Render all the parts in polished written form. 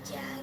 Jangan.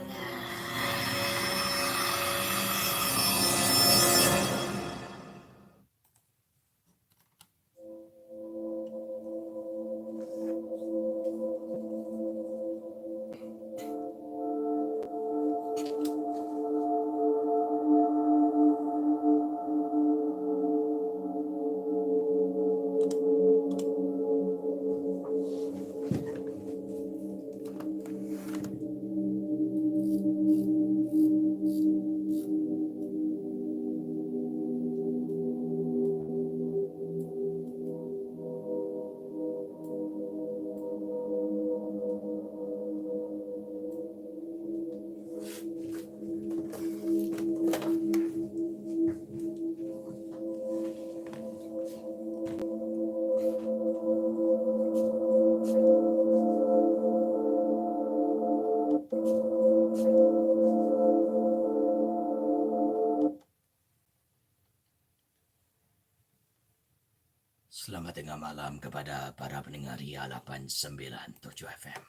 Selamat tengah malam kepada para pendengar Ria 897 FM.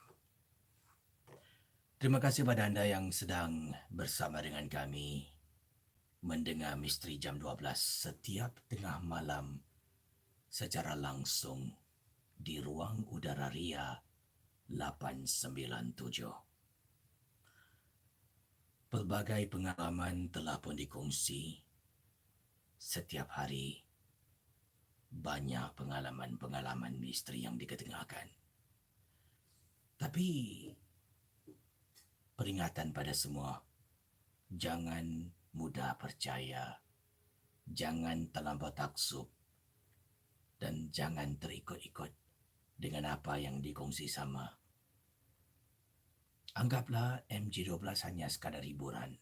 Terima kasih pada anda yang sedang bersama dengan kami mendengar Misteri Jam 12 setiap tengah malam secara langsung di ruang udara Ria 897. Pelbagai pengalaman telah pun dikongsi setiap hari. Banyak pengalaman-pengalaman misteri yang diketengahkan. Tapi peringatan pada semua, jangan mudah percaya, jangan terlampau taksub dan jangan terikut-ikut dengan apa yang dikongsi sama. Anggaplah MJ12 hanya sekadar hiburan.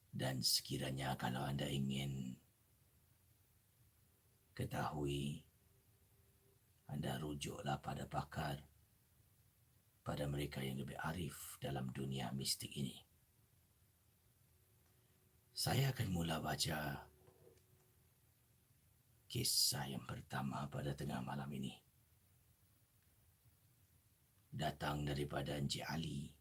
Dan sekiranya kalau anda ingin ketahui, anda rujuklah pada pakar, pada mereka yang lebih arif dalam dunia mistik ini. Saya akan mula baca kisah yang pertama pada tengah malam ini. Datang daripada Encik Ali.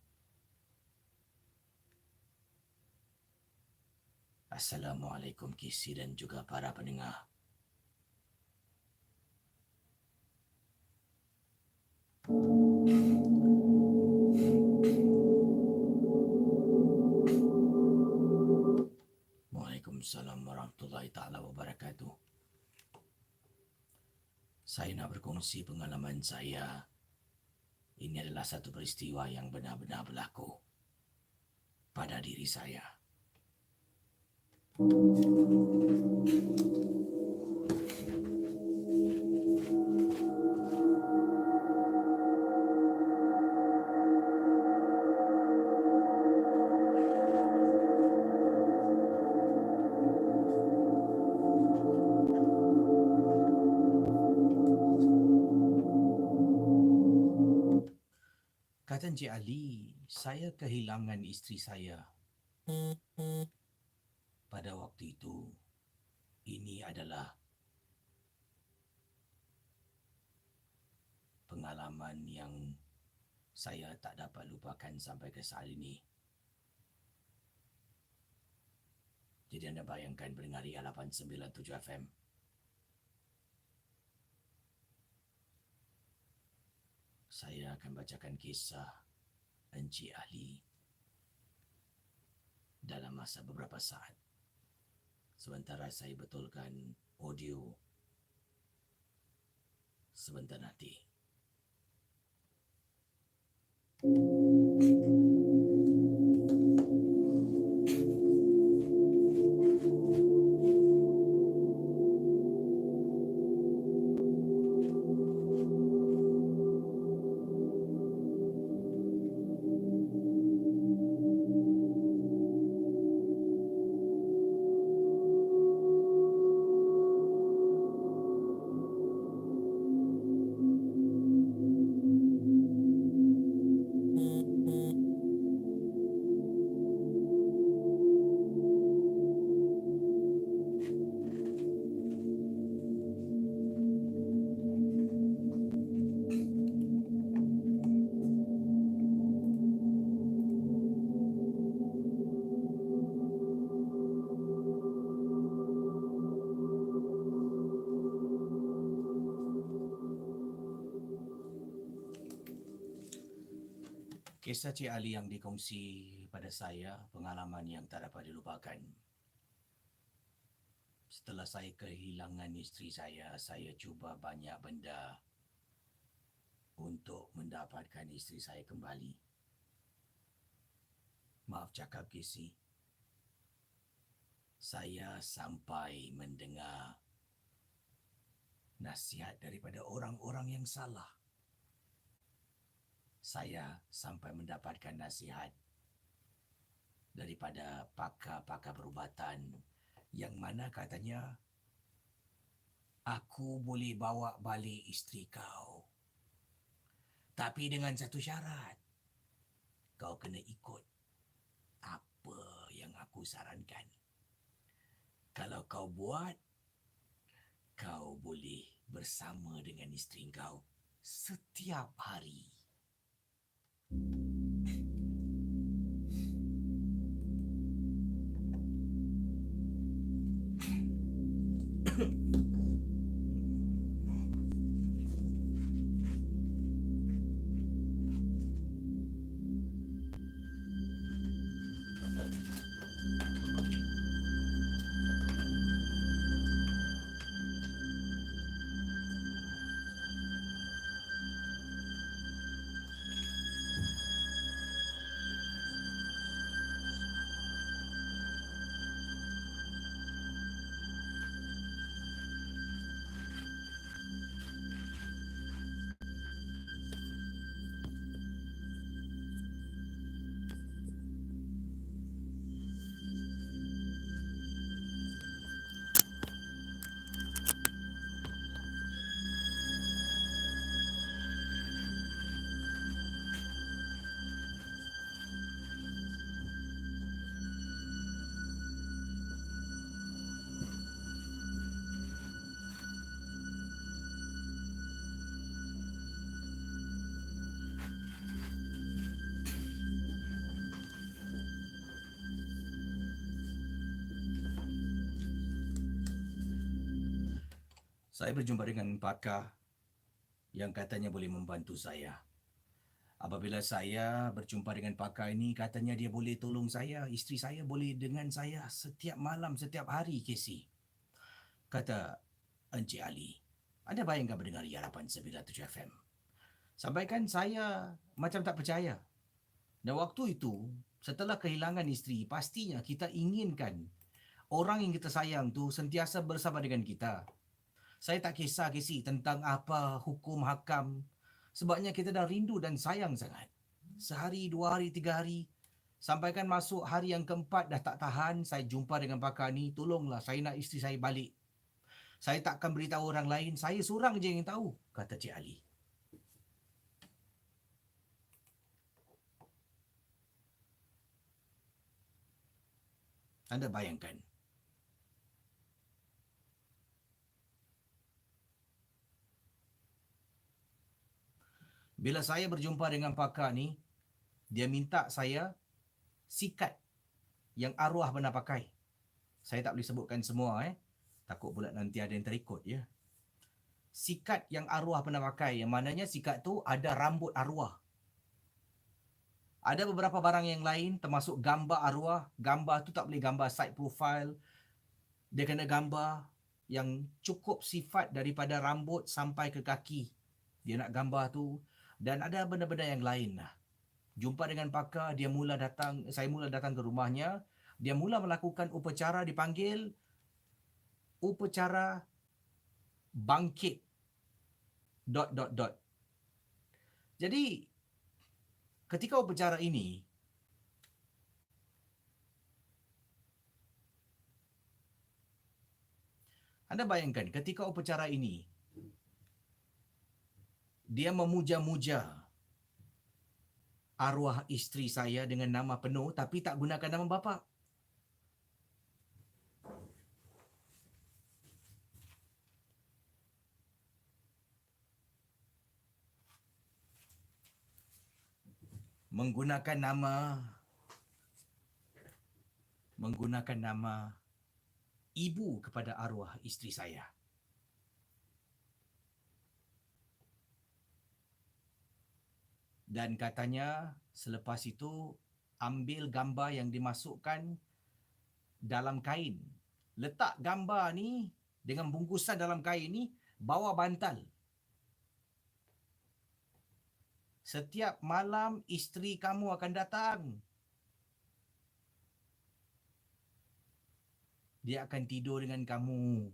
Assalamualaikum Kisi dan juga para pendengar. Waalaikumsalam warahmatullahi ta'ala wabarakatuh. Saya nak berkongsi pengalaman saya. Ini adalah satu peristiwa yang benar-benar berlaku pada diri saya. Kata Encik Ali, saya kehilangan isteri saya. Pada waktu itu, ini adalah pengalaman yang saya tak dapat lupakan sampai ke saat ini. Jadi anda bayangkan pendengar Ria 897 FM. Saya akan bacakan kisah Encik Ali dalam masa beberapa saat. Sementara saya betulkan audio sebentar nanti. Kisah Cik Ali yang dikongsi pada saya, pengalaman yang tak dapat dilupakan. Setelah saya kehilangan isteri saya cuba banyak benda untuk mendapatkan isteri saya kembali. Maaf cakap Casey, saya sampai mendengar nasihat daripada orang-orang yang salah. Saya sampai mendapatkan nasihat daripada pakar-pakar perubatan yang mana katanya, aku boleh bawa balik isteri kau. Tapi dengan satu syarat, kau kena ikut apa yang aku sarankan. Kalau kau buat, kau boleh bersama dengan isteri kau setiap hari. Saya berjumpa dengan pakar yang katanya boleh membantu saya. Apabila saya berjumpa dengan pakar ini, katanya dia boleh tolong saya, isteri saya boleh dengan saya setiap malam, setiap hari, Casey. Kata Encik Ali. Anda bayangkan mendengar Harapan 97 FM. Sampaikan saya macam tak percaya. Dan waktu itu, setelah kehilangan isteri, pastinya kita inginkan orang yang kita sayang tu sentiasa bersama dengan kita. Saya tak kisah Casey tentang apa hukum hakam. Sebabnya kita dah rindu dan sayang sangat. Sehari, 2 hari, 3 hari. Sampaikan masuk hari yang keempat dah tak tahan. Saya jumpa dengan pakar ni. Tolonglah saya nak isteri saya balik. Saya takkan beritahu orang lain. Saya seorang je yang tahu. Kata Cik Ali. Anda bayangkan. Bila saya berjumpa dengan pakar ni, dia minta saya sikat yang arwah pernah pakai. Saya tak boleh sebutkan semua takut pula nanti ada yang terikut ya. Sikat yang arwah pernah pakai, yang mananya sikat tu ada rambut arwah. Ada beberapa barang yang lain termasuk gambar arwah. Gambar tu tak boleh gambar side profile. Dia kena gambar yang cukup sifat daripada rambut sampai ke kaki. Dia nak gambar tu. Dan ada benda-benda yang lain lah. Jumpa dengan pakar, saya mula datang ke rumahnya. Dia mula melakukan upacara, dipanggil upacara bangkit. ... Jadi, ketika upacara ini, anda bayangkan ketika upacara ini, dia memuja-muja arwah isteri saya dengan nama penuh tapi tak gunakan nama bapa. Menggunakan nama ibu kepada arwah isteri saya. Dan katanya selepas itu ambil gambar yang dimasukkan dalam kain. Letak gambar ni dengan bungkusan dalam kain ni bawah bantal. Setiap malam isteri kamu akan datang. Dia akan tidur dengan kamu.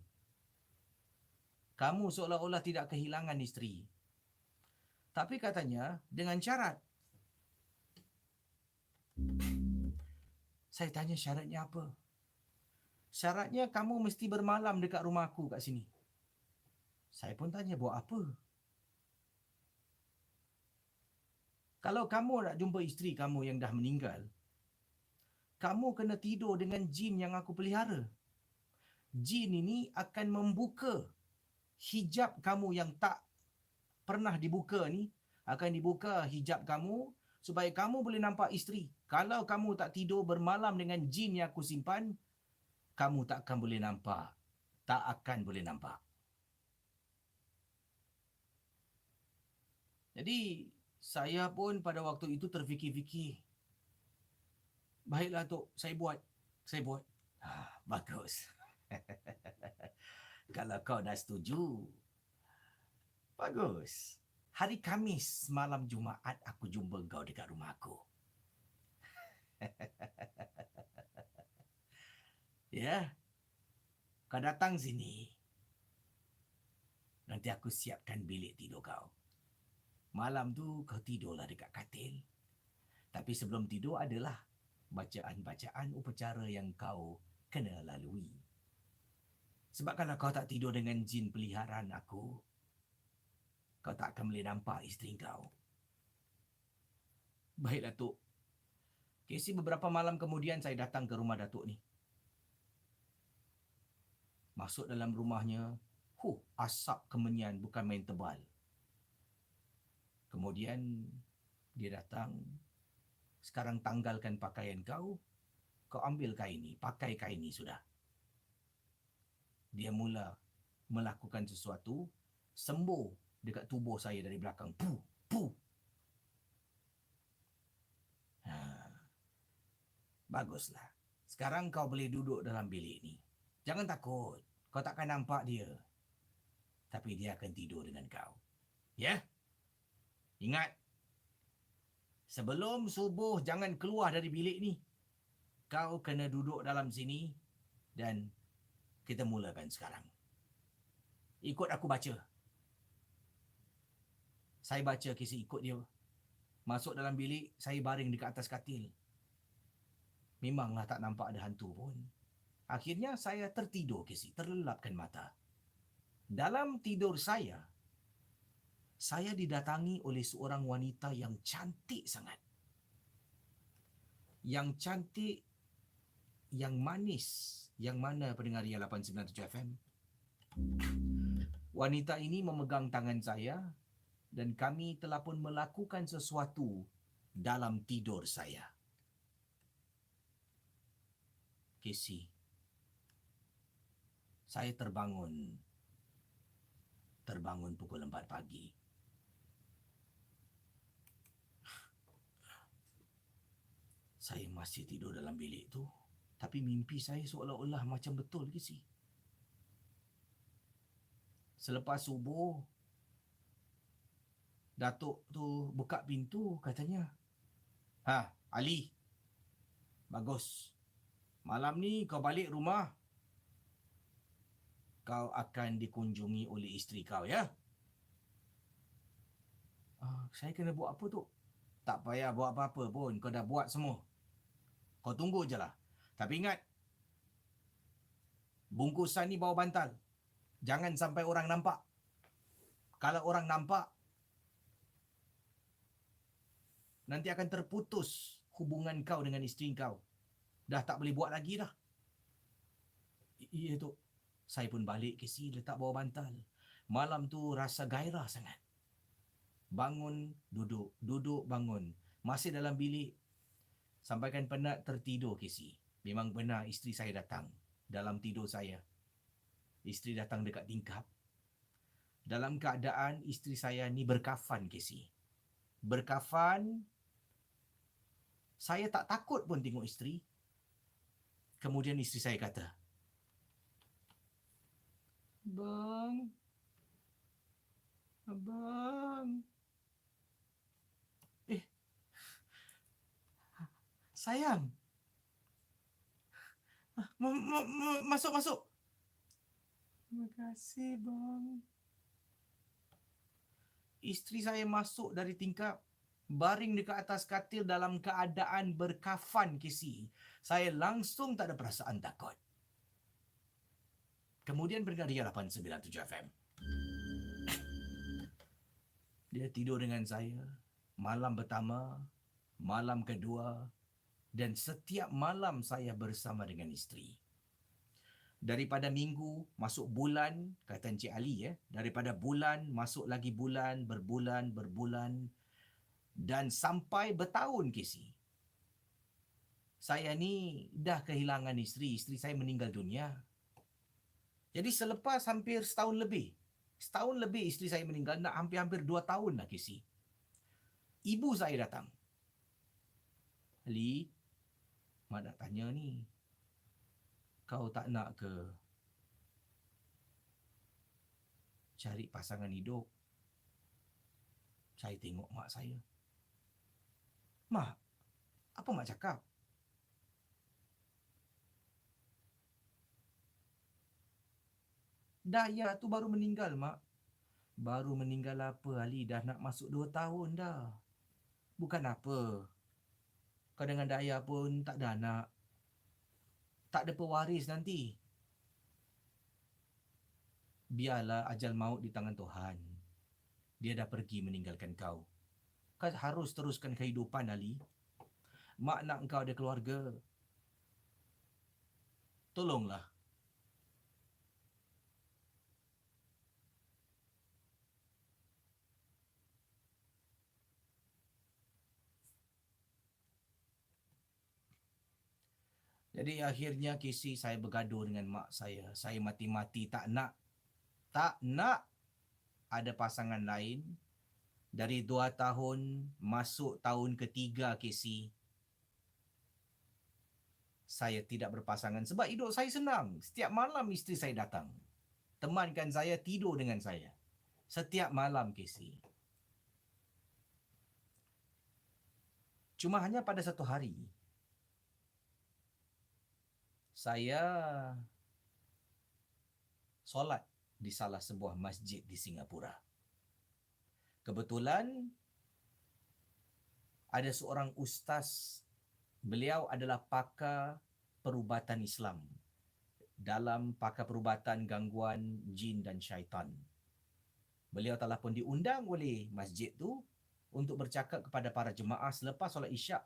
Kamu seolah-olah tidak kehilangan isteri. Tapi katanya dengan syarat. Saya tanya syaratnya apa? Syaratnya kamu mesti bermalam dekat rumah aku kat sini. Saya pun tanya buat apa? Kalau kamu nak jumpa isteri kamu yang dah meninggal, kamu kena tidur dengan jin yang aku pelihara. Jin ini akan membuka hijab kamu yang tak pernah dibuka ni, akan dibuka hijab kamu supaya kamu boleh nampak isteri. Kalau kamu tak tidur bermalam dengan jin yang aku simpan, kamu tak akan boleh nampak. Tak akan boleh nampak. Jadi, saya pun pada waktu itu terfikir-fikir. Baiklah, Tok. Saya buat. Saya buat. Bagus. Kalau kau dah setuju, bagus. Hari Khamis malam Jumaat aku jumpa kau dekat rumah aku. Ya. Kau datang sini. Nanti aku siapkan bilik tidur kau. Malam tu kau tidurlah dekat katil. Tapi sebelum tidur adalah bacaan-bacaan upacara yang kau kena lalui. Sebab kalau kau tak tidur dengan jin peliharaan aku, kau tak akan boleh nampak isteri kau. Baiklah, Tok. Kesi beberapa malam kemudian saya datang ke rumah Datuk ni. Masuk dalam rumahnya, asap kemenyan bukan main tebal. Kemudian dia datang, sekarang tanggalkan pakaian kau, kau ambil kain ni, pakai kain ni sudah. Dia mula melakukan sesuatu, sembuh dekat tubuh saya dari belakang. Puh, puh. Baguslah. Sekarang kau boleh duduk dalam bilik ni. Jangan takut. Kau takkan nampak dia. Tapi dia akan tidur dengan kau. Ya? Ingat. Sebelum subuh jangan keluar dari bilik ni. Kau kena duduk dalam sini. Dan kita mulakan sekarang. Ikut aku baca. Saya baca kisah ikut dia. Masuk dalam bilik, saya baring dekat atas katil. Memanglah tak nampak ada hantu pun. Akhirnya saya tertidur, Casey, terlelapkan mata. Dalam tidur saya didatangi oleh seorang wanita yang cantik sangat. Yang cantik, yang manis. Yang mana pendengar Ria 897 FM? Wanita ini memegang tangan saya dan kami telah pun melakukan sesuatu dalam tidur saya. Casey, saya terbangun pukul 4 pagi. Saya masih tidur dalam bilik tu, tapi mimpi saya seolah-olah macam betul, Casey. Selepas subuh, Datuk tu buka pintu, katanya, Ali, bagus. Malam ni kau balik rumah, kau akan dikunjungi oleh isteri kau, ya? Saya kena buat apa, tu? Tak payah buat apa-apa pun, kau dah buat semua. Kau tunggu je lah. Tapi ingat, bungkusan ni bawah bantal. Jangan sampai orang nampak. Kalau orang nampak, nanti akan terputus hubungan kau dengan isteri kau. Dah tak boleh buat lagi dah. Ya, tu. Saya pun balik ke sini, letak bawah bantal. Malam tu rasa gairah sangat. Bangun, duduk. Duduk, bangun. Masih dalam bilik. Sampaikan penat tertidur, Casey. Memang benar isteri saya datang. Dalam tidur saya. Isteri datang dekat tingkap. Dalam keadaan isteri saya ni berkafan, Casey. berkafan. Saya tak takut pun tengok isteri. Kemudian isteri saya kata, "Bang, abang. Eh, sayang. Masuk, masuk. Terima kasih, bang." Isteri saya masuk dari tingkap, baring dekat atas katil dalam keadaan berkafan, Casey. Saya langsung tak ada perasaan takut. Kemudian pendengar Ria 897 FM. Dia tidur dengan saya malam pertama, malam kedua, dan setiap malam saya bersama dengan isteri. Daripada minggu masuk bulan, kata Encik Ali daripada bulan masuk lagi bulan, berbulan, dan sampai bertahun, Casey. Saya ni dah kehilangan isteri saya meninggal dunia. Jadi selepas hampir setahun lebih isteri saya meninggal, nak hampir-hampir 2 tahun lah, Casey. Ibu saya datang. Ali, mak nak tanya ni, kau tak nak ke cari pasangan hidup? Saya tengok mak saya. Mak, apa mak cakap? Dayah tu baru meninggal, mak. Baru meninggal apa, Ali? Dah nak masuk 2 tahun dah. Bukan apa. Kau dengan Dayah pun tak ada anak. Tak ada pewaris nanti. Biarlah ajal maut di tangan Tuhan. Dia dah pergi meninggalkan kau. Kau harus teruskan kehidupan, Ali. Mak nak kau ada keluarga. Tolonglah. Jadi akhirnya, Casey, saya bergaduh dengan mak saya. Saya mati-mati tak nak ada pasangan lain. Dari 2 tahun masuk tahun ketiga, Casey, saya tidak berpasangan sebab hidup saya senang. Setiap malam isteri saya datang, temankan saya, tidur dengan saya. Setiap malam, Casey. Cuma hanya pada satu hari, saya solat di salah sebuah masjid di Singapura. Kebetulan ada seorang ustaz. Beliau adalah pakar perubatan Islam. Dalam pakar perubatan gangguan jin dan syaitan. Beliau telah pun diundang oleh masjid tu untuk bercakap kepada para jemaah selepas solat Isyak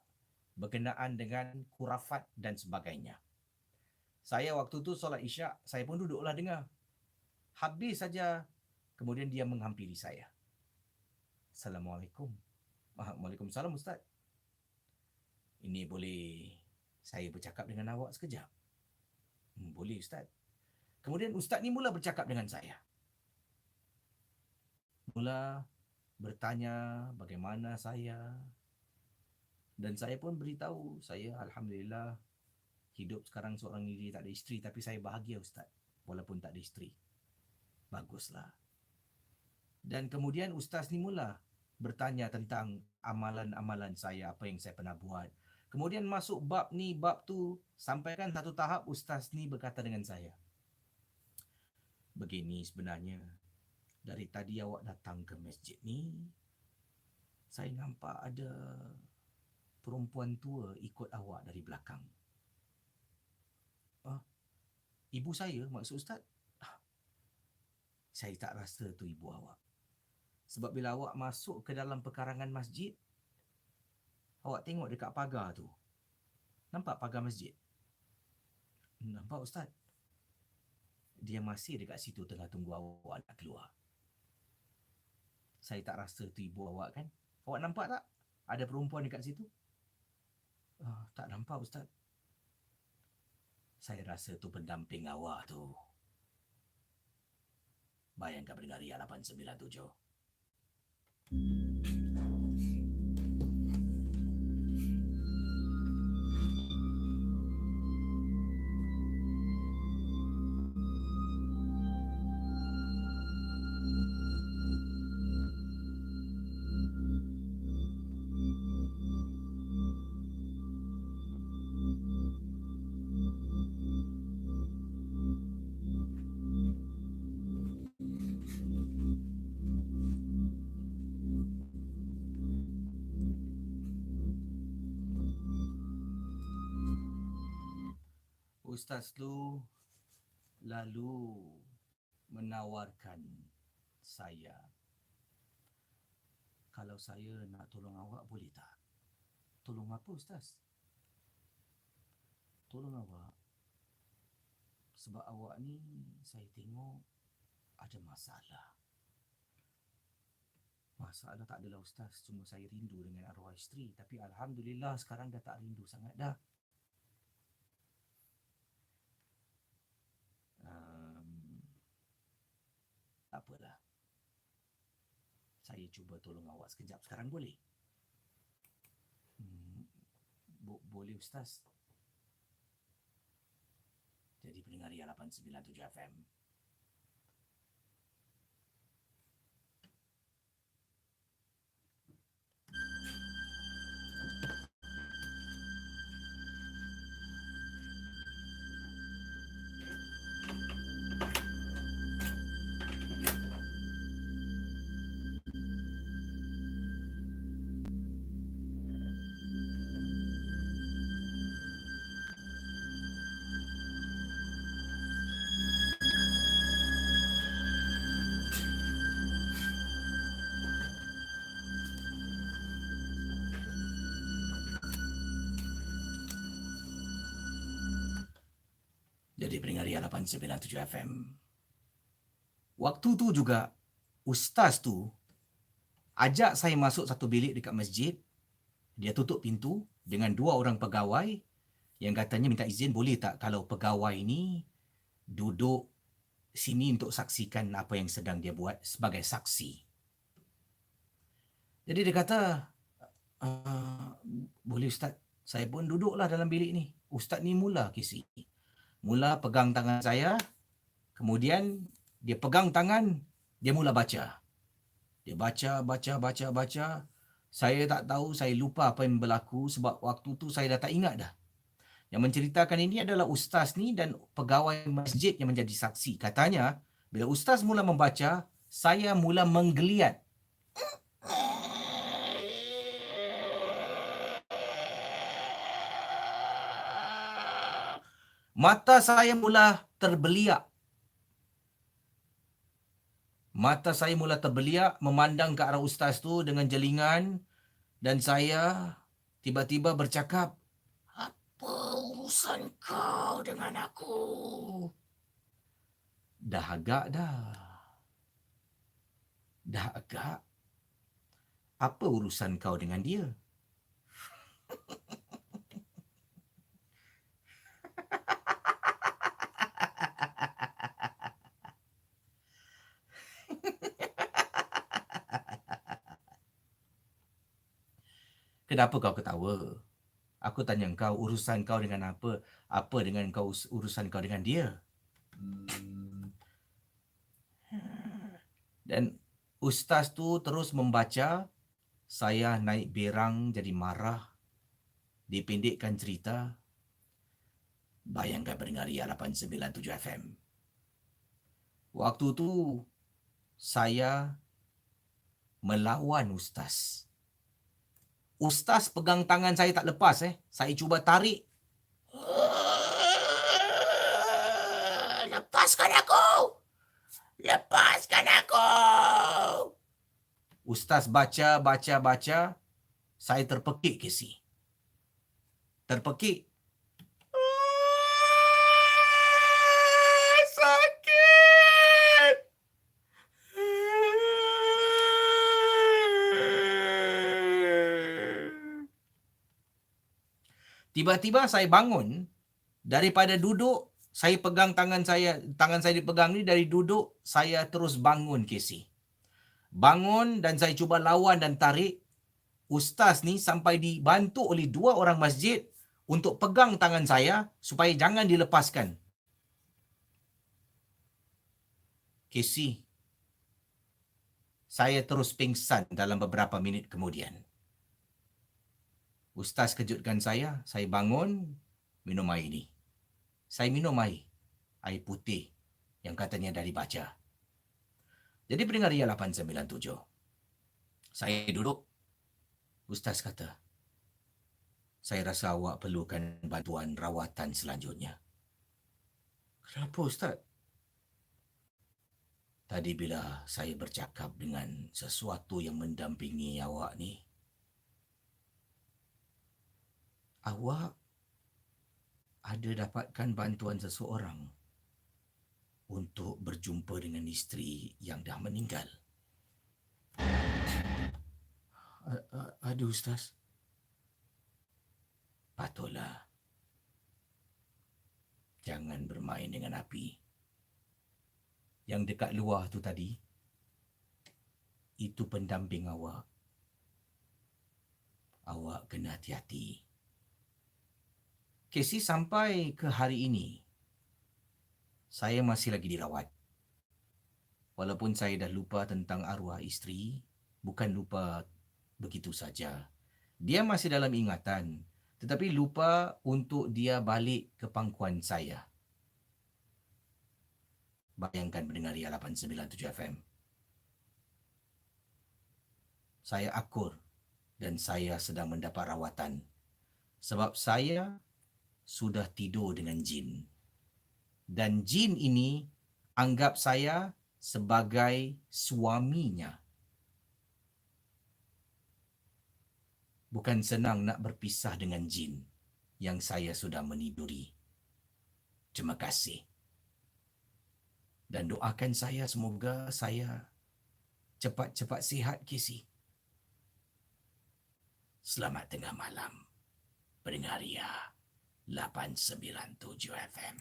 berkenaan dengan khurafat dan sebagainya. Saya waktu tu solat Isyak, saya pun duduklah dengar. Habis saja, kemudian dia menghampiri saya. Assalamualaikum. Waalaikumsalam, Ustaz. Ini boleh saya bercakap dengan awak sekejap? Boleh, Ustaz. Kemudian Ustaz ni mula bercakap dengan saya. Mula bertanya bagaimana saya. Dan saya pun beritahu, saya Alhamdulillah hidup sekarang seorang diri, tak ada isteri. Tapi saya bahagia, Ustaz, walaupun tak ada isteri. Baguslah. Dan kemudian Ustaz ni mula bertanya tentang amalan-amalan saya, apa yang saya pernah buat. Kemudian masuk bab ni, bab tu, sampaikan satu tahap Ustaz ni berkata dengan saya, begini sebenarnya, dari tadi awak datang ke masjid ni, saya nampak ada perempuan tua ikut awak dari belakang. Ibu saya, maksud Ustaz? Saya tak rasa tu ibu awak. Sebab bila awak masuk ke dalam pekarangan masjid, awak tengok dekat pagar tu. Nampak pagar masjid? Nampak, Ustaz. Dia masih dekat situ tengah tunggu awak nak keluar. Saya tak rasa tu ibu awak kan? Awak nampak tak? Ada perempuan dekat situ? Tak nampak, Ustaz. Saya rasa tu pendamping awak tu. Bayangkan pendengar Ria 897. Ustaz tu lalu menawarkan saya, kalau saya nak tolong awak boleh tak? Tolong apa Ustaz? Tolong awak sebab awak ni saya tengok ada masalah. Masalah tak adalah Ustaz, cuma saya rindu dengan arwah isteri. Tapi Alhamdulillah sekarang dah tak rindu sangat dah. Apalah. Saya cuba tolong awak sekejap sekarang boleh? Boleh Ustaz. Jadi pendengar Ria 897 FM. Jadi pendengar Ria 897 FM. Waktu tu juga ustaz tu ajak saya masuk satu bilik dekat masjid. Dia tutup pintu dengan dua orang pegawai yang katanya minta izin boleh tak kalau pegawai ni duduk sini untuk saksikan apa yang sedang dia buat sebagai saksi. Jadi dia kata, boleh Ustaz, saya pun duduklah dalam bilik ni. Ustaz ni mula kisi. Mula pegang tangan saya, kemudian dia pegang tangan, dia mula baca. Dia baca. Saya tak tahu, saya lupa apa yang berlaku sebab waktu tu saya dah tak ingat dah. Yang menceritakan ini adalah ustaz ni dan pegawai masjid yang menjadi saksi. Katanya, bila ustaz mula membaca, saya mula menggeliat. Mata saya mula terbeliak. Mata saya mula terbeliak memandang ke arah ustaz tu dengan jelingan dan saya tiba-tiba bercakap, "Apa urusan kau dengan aku?" Dah agak dah. Dah agak. Apa urusan kau dengan dia? Kenapa kau ketawa? Aku tanya kau, urusan kau dengan apa? Apa dengan kau urusan kau dengan dia? Dan ustaz tu terus membaca. Saya naik berang jadi marah. Dipendekkan cerita. Bayangkan pendengar Ria 897 FM. Waktu tu saya melawan ustaz. Ustaz pegang tangan saya tak lepas. Saya cuba tarik. Lepaskan aku! Lepaskan aku! Ustaz baca. Saya terpekik kesi. Terpekik. Sakit! Tiba-tiba saya bangun daripada duduk. Saya pegang tangan saya dipegang ni dari duduk, saya terus bangun Casey. Bangun dan saya cuba lawan dan tarik. Ustaz ni sampai dibantu oleh dua orang masjid untuk pegang tangan saya supaya jangan dilepaskan. Casey, saya terus pingsan dalam beberapa minit kemudian. Ustaz kejutkan saya bangun, minum air ni. Saya minum air putih yang katanya dah dibaca. Jadi pendengar Ria 897. Saya duduk. Ustaz kata, saya rasa awak perlukan bantuan rawatan selanjutnya. Kenapa Ustaz? Tadi bila saya bercakap dengan sesuatu yang mendampingi awak ni, awak ada dapatkan bantuan seseorang untuk berjumpa dengan isteri yang dah meninggal. Aduh Ustaz. Patutlah. Jangan bermain dengan api. Yang dekat luar tu tadi, itu pendamping awak. Awak kena hati-hati. Casey, sampai ke hari ini, saya masih lagi dirawat. Walaupun saya dah lupa tentang arwah isteri, bukan lupa begitu saja. Dia masih dalam ingatan, tetapi lupa untuk dia balik ke pangkuan saya. Bayangkan pendengar Ria 897 FM. Saya akur dan saya sedang mendapat rawatan sebab saya sudah tidur dengan jin. Dan jin ini anggap saya sebagai suaminya. Bukan senang nak berpisah dengan jin yang saya sudah meniduri. Terima kasih. Dan doakan saya semoga saya cepat-cepat sihat, Casey. Selamat tengah malam, pendengar Ria 897 FM.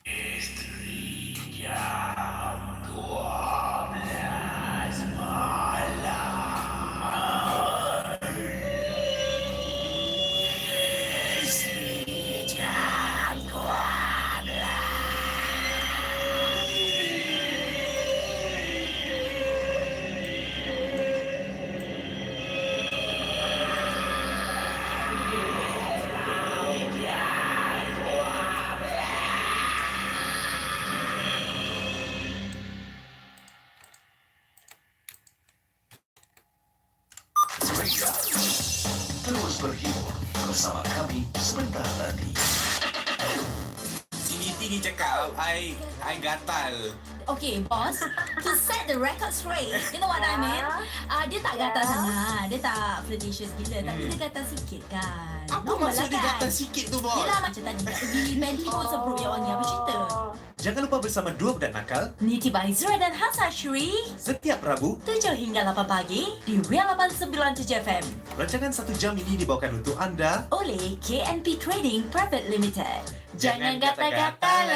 Isteri jam 12 malam. Isteri jam 12. Terus berhibur bersama kami sebentar lagi. Tinggi cakap, I gatal. Okay, boss. To set the record straight, you know what I mean? Dia tak gatal sangat. Dia tak flirtatious gila. Tapi dia gatal sikit kan. Apa Normal maksud dia kan? gatal sikit tu, bos? Yelah macam tadi kat pergi Mandy pun seperut yang wangi. Apa cerita? Jangan lupa bersama dua budak nakal Niti Baizura dan Hassan Shri setiap Rabu. 7 hingga 8 pagi di Ria 897 FM Rancangan 1 jam ini dibawakan untuk anda. oleh KNP Trading Private Limited. Jangan gatal-gatal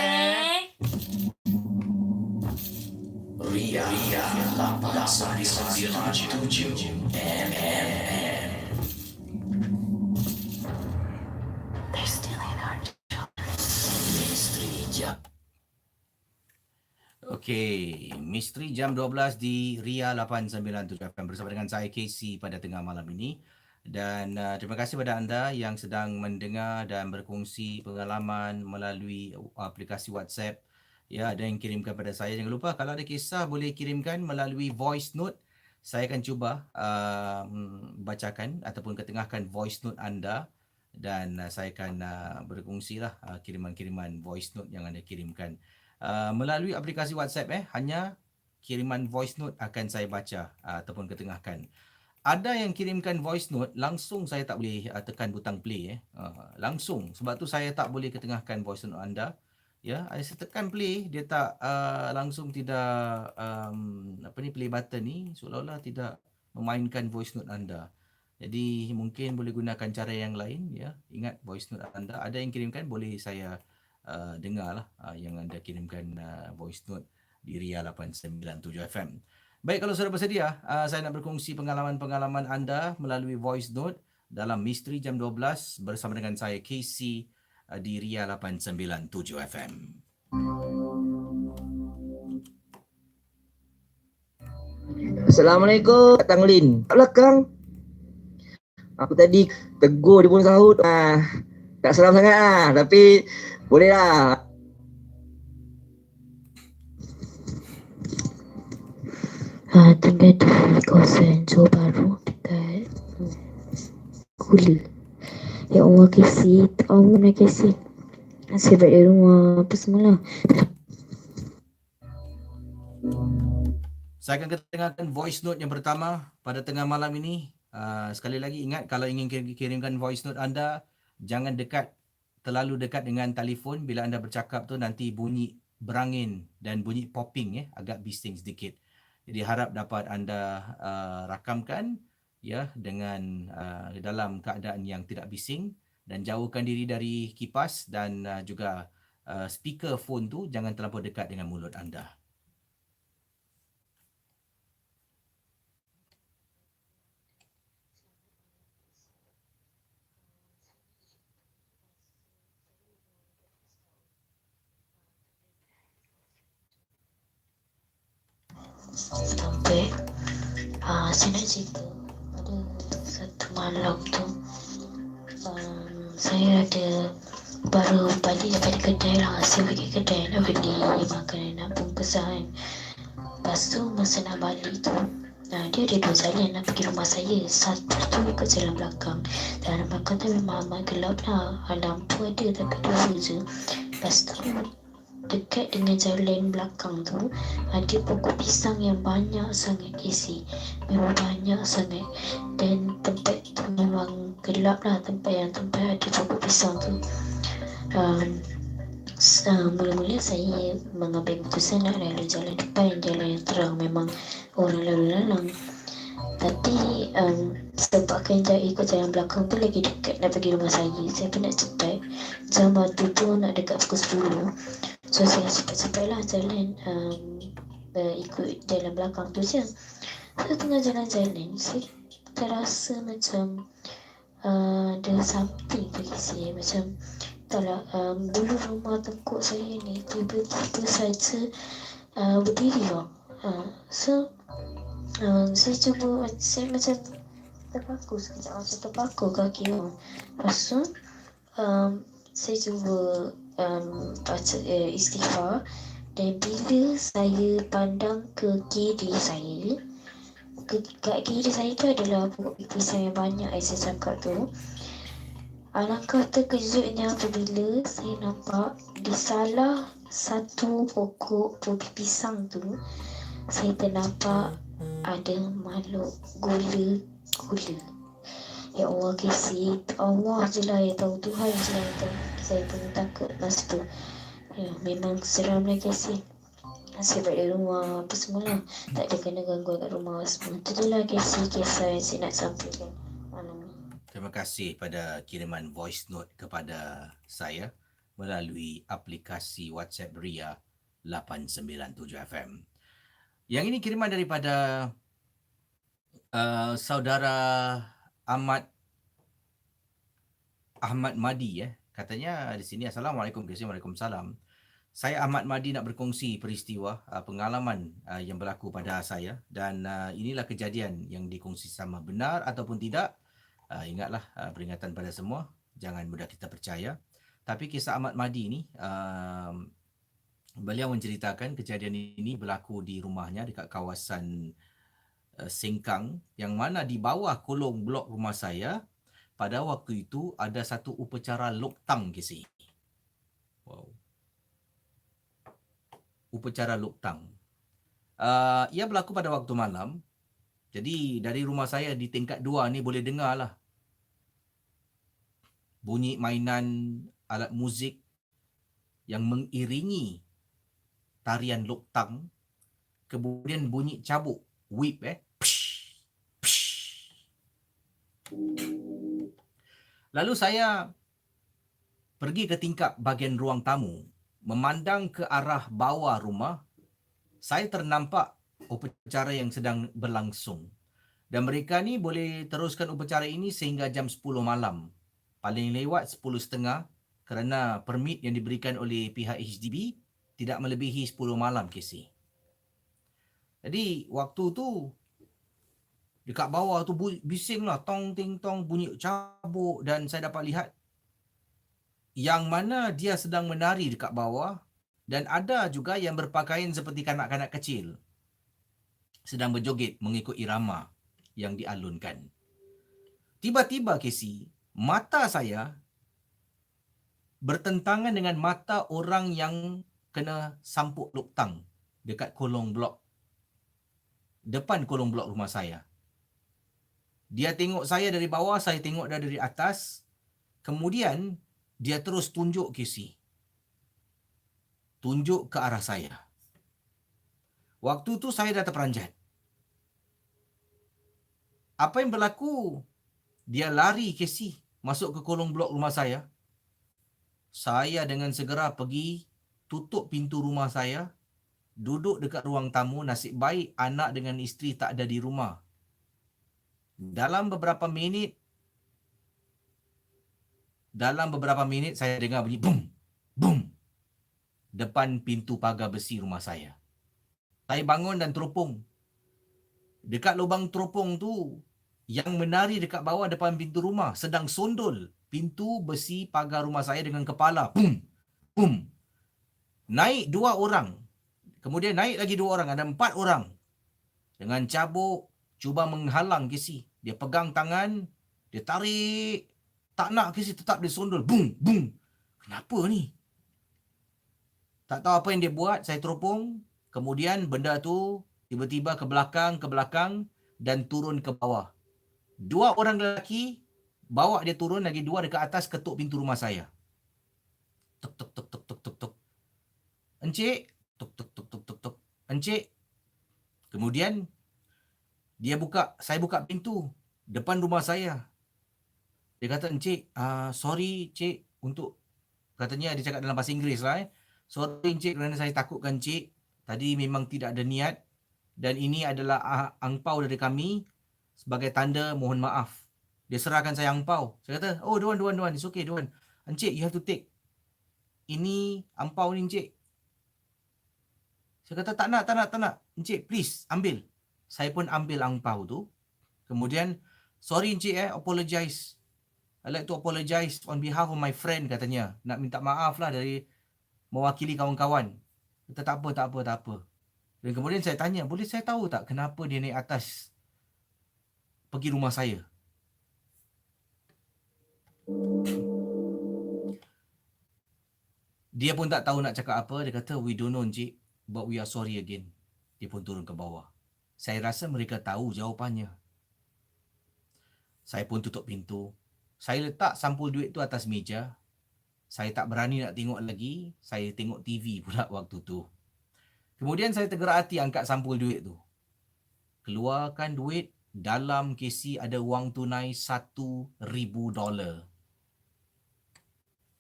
Ria 897 FM. They're stealing our Misteri Jam. Okey, Misteri Jam 12 di Ria 897 FM bersama dengan saya Casey pada tengah malam ini. Dan terima kasih kepada anda yang sedang mendengar dan berkongsi pengalaman melalui aplikasi WhatsApp. Ya, ada yang kirimkan kepada saya. Jangan lupa kalau ada kisah boleh kirimkan melalui voice note. Saya akan cuba bacakan ataupun ketengahkan voice note anda dan saya akan berkongsilah kiriman-kiriman voice note yang anda kirimkan melalui aplikasi WhatsApp. Hanya kiriman voice note akan saya baca ataupun ketengahkan. Ada yang kirimkan voice note, langsung saya tak boleh tekan butang play. Langsung. Sebab tu saya tak boleh ketengahkan voice note anda. Ya, saya tekan play, dia tak langsung tidak play button ni seolah-olah tidak memainkan voice note anda. Jadi mungkin boleh gunakan cara yang lain ya. Ingat voice note anda ada yang kirimkan boleh saya dengarlah yang anda kirimkan voice note di Ria 897 FM. Baik, kalau sudah bersedia, saya nak berkongsi pengalaman-pengalaman anda melalui voice note dalam Misteri Jam 12 bersama dengan saya Casey di Ria 897 FM. Assalamualaikum, Kak Tanglin. Kat belakang. Aku tadi tegur dia pun sahut. Tak seram sangat tapi boleh lah. Tinggal di kawasan Johor Bahru dekat Kuli. Ya Allah, Casey. Allah nak Casey. Nasib baik di rumah apa semula. Saya akan ketengahkan voice note yang pertama pada tengah malam ini. Sekali lagi ingat, kalau ingin kirimkan voice note anda, jangan terlalu dekat dengan telefon. Bila anda bercakap tu nanti bunyi berangin dan bunyi popping, agak bising sedikit. Jadi harap dapat anda rakamkan ya dengan dalam keadaan yang tidak bising, dan jauhkan diri dari kipas dan juga speaker phone tu jangan terlampau dekat dengan mulut anda. Sampai saya nak cerita pada satu malam tu saya ada baru balik daripada kedai lah. Saya pergi kedai nak beli makanan, nak bungkusan. Lepas tu masa nak balik tu dia ada dua jalan nak pergi rumah saya. Satu tu ikut jalan belakang. Jalan belakang tu memang amat gelap lah. Lampu ada tapi dua je. Lepas tu dekat dengan jalan belakang tu ada pokok pisang yang banyak sangat isi. Memang banyak sangat. Dan tempat tu memang gelap lah, tempat ada pokok pisang tu. Mula-mula saya mengambil keputusan nak lalu jalan depan, jalan yang terang, memang orang lalu lalang. Tapi sebabkan ikut jalan belakang tu lagi dekat nak pergi rumah saya pun nak cepat. Jam waktu tu nak dekat pukul 10. So saya cepat-cepat lah jalan ikut jalan belakang tu je. So tengah jalan-jalan saya terasa macam ada something bagi saya. Macam taklah bulu rumah tengkuk saya ni tiba-tiba saja berdiri bang. So saya macam terpaku sekejap, macam terpaku kaki bang. Lepas tu saya cuba baca istighfar, dan bila saya pandang ke kiri saya, kat kiri saya tu adalah pokok pisang yang banyak saya cakap tu. Alangkah terkejutnya apabila saya nampak di salah satu pokok pisang tu saya ternampak ada makhluk gula. Ya Allah, Casey, Allah je lah yang tahu, Tuhan je lah yang tahu. Saya pun takut masa tu. Ya, memang seram lah, Casey. Nasib baik di rumah apa semula, tak ada kena gangguan kat rumah semua. Itu je lah, Casey, kisah yang saya nak sampaikan malam ni. Terima kasih pada kiriman voice note kepada saya melalui aplikasi WhatsApp Ria 897 FM. Yang ini kiriman daripada saudara Ahmad Madi. Katanya di sini, Assalamualaikum. Waalaikumsalam. Saya Ahmad Madi nak berkongsi peristiwa pengalaman yang berlaku pada saya, dan inilah kejadian yang dikongsi sama benar ataupun tidak. Ingatlah peringatan pada semua, jangan mudah kita percaya. Tapi kisah Ahmad Madi ni, beliau menceritakan kejadian ini berlaku di rumahnya dekat kawasan Sengkang, yang mana di bawah kolong blok rumah saya pada waktu itu ada satu upacara loktang, Kisi. Wow. Upacara loktang. Ia berlaku pada waktu malam. Jadi dari rumah saya di tingkat 2 ni boleh dengar lah bunyi mainan alat muzik yang mengiringi tarian loktang, kemudian bunyi cabuk, whip Lalu saya pergi ke tingkap bahagian ruang tamu, memandang ke arah bawah rumah. Saya ternampak upacara yang sedang berlangsung, dan mereka ni boleh teruskan upacara ini sehingga jam 10 malam, paling lewat 10.30, kerana permit yang diberikan oleh pihak HDB tidak melebihi 10 malam, Casey. Jadi waktu tu dekat bawah tu bising lah, tong ting tong, bunyi cabuk, dan saya dapat lihat yang mana dia sedang menari dekat bawah, dan ada juga yang berpakaian seperti kanak-kanak kecil sedang berjoget mengikut irama yang dialunkan. Tiba-tiba, Casey, mata saya bertentangan dengan mata orang yang kena sampuk luktang dekat kolong blok. Depan kolong blok rumah saya. Dia tengok saya dari bawah, saya tengok dia dari atas. Kemudian dia terus tunjuk Casey. Tunjuk ke arah saya. Waktu tu saya dah terperanjat. Apa yang berlaku? Dia lari Casey masuk ke kolong blok rumah saya. Saya dengan segera pergi tutup pintu rumah saya. Duduk dekat ruang tamu. Nasib baik anak dengan isteri tak ada di rumah. Dalam beberapa minit saya dengar bunyi bum, bum depan pintu pagar besi rumah saya. Saya bangun dan teropong. Dekat lubang teropong tu, yang menari dekat bawah depan pintu rumah sedang sondol pintu besi pagar rumah saya dengan kepala. Bum, bum. Naik 2 orang. Kemudian naik lagi 2 orang. Ada 4 orang. Dengan cabuk, cuba menghalang Casey. Dia pegang tangan, dia tarik. Tak nak Casey, tetap dia sondol. Bum, bum. Kenapa ni? Tak tahu apa yang dia buat, saya teropong. Kemudian benda tu tiba-tiba ke belakang dan turun ke bawah. 2 orang lelaki bawa dia turun, lagi 2 dekat atas ketuk pintu rumah saya. Tuk tuk tuk tuk tuk tuk tuk. Encik, tuk tuk tuk tuk tuk tuk. Encik. Kemudian saya buka pintu depan rumah saya. Dia kata, "Encik, sorry cik untuk," katanya dia cakap dalam bahasa Inggeris lah. "Sorry encik kerana saya takutkan encik. Tadi memang tidak ada niat. Dan ini adalah angpau dari kami sebagai tanda mohon maaf." Dia serahkan saya angpau. Saya kata, "Oh, Duan. It's okay, Duan. Encik, you have to take. Ini angpau ni encik." Saya kata, tak nak. "Encik, please, ambil." Saya pun ambil angpau tu. Kemudian, "Sorry encik, apologize. I'd like to apologize on behalf of my friend," katanya. Nak minta maaf lah dari mewakili kawan-kawan. Kata, tak apa. Dan kemudian saya tanya, "Boleh saya tahu tak kenapa dia naik atas pergi rumah saya?" Dia pun tak tahu nak cakap apa. Dia kata, "We don't know encik, but we are sorry again." Dia pun turun ke bawah. Saya rasa mereka tahu jawapannya. Saya pun tutup pintu. Saya letak sampul duit tu atas meja. Saya tak berani nak tengok lagi. Saya tengok TV pula waktu tu. Kemudian saya tergerak hati angkat sampul duit tu. Keluarkan duit. Dalam Casey ada wang tunai $1,000.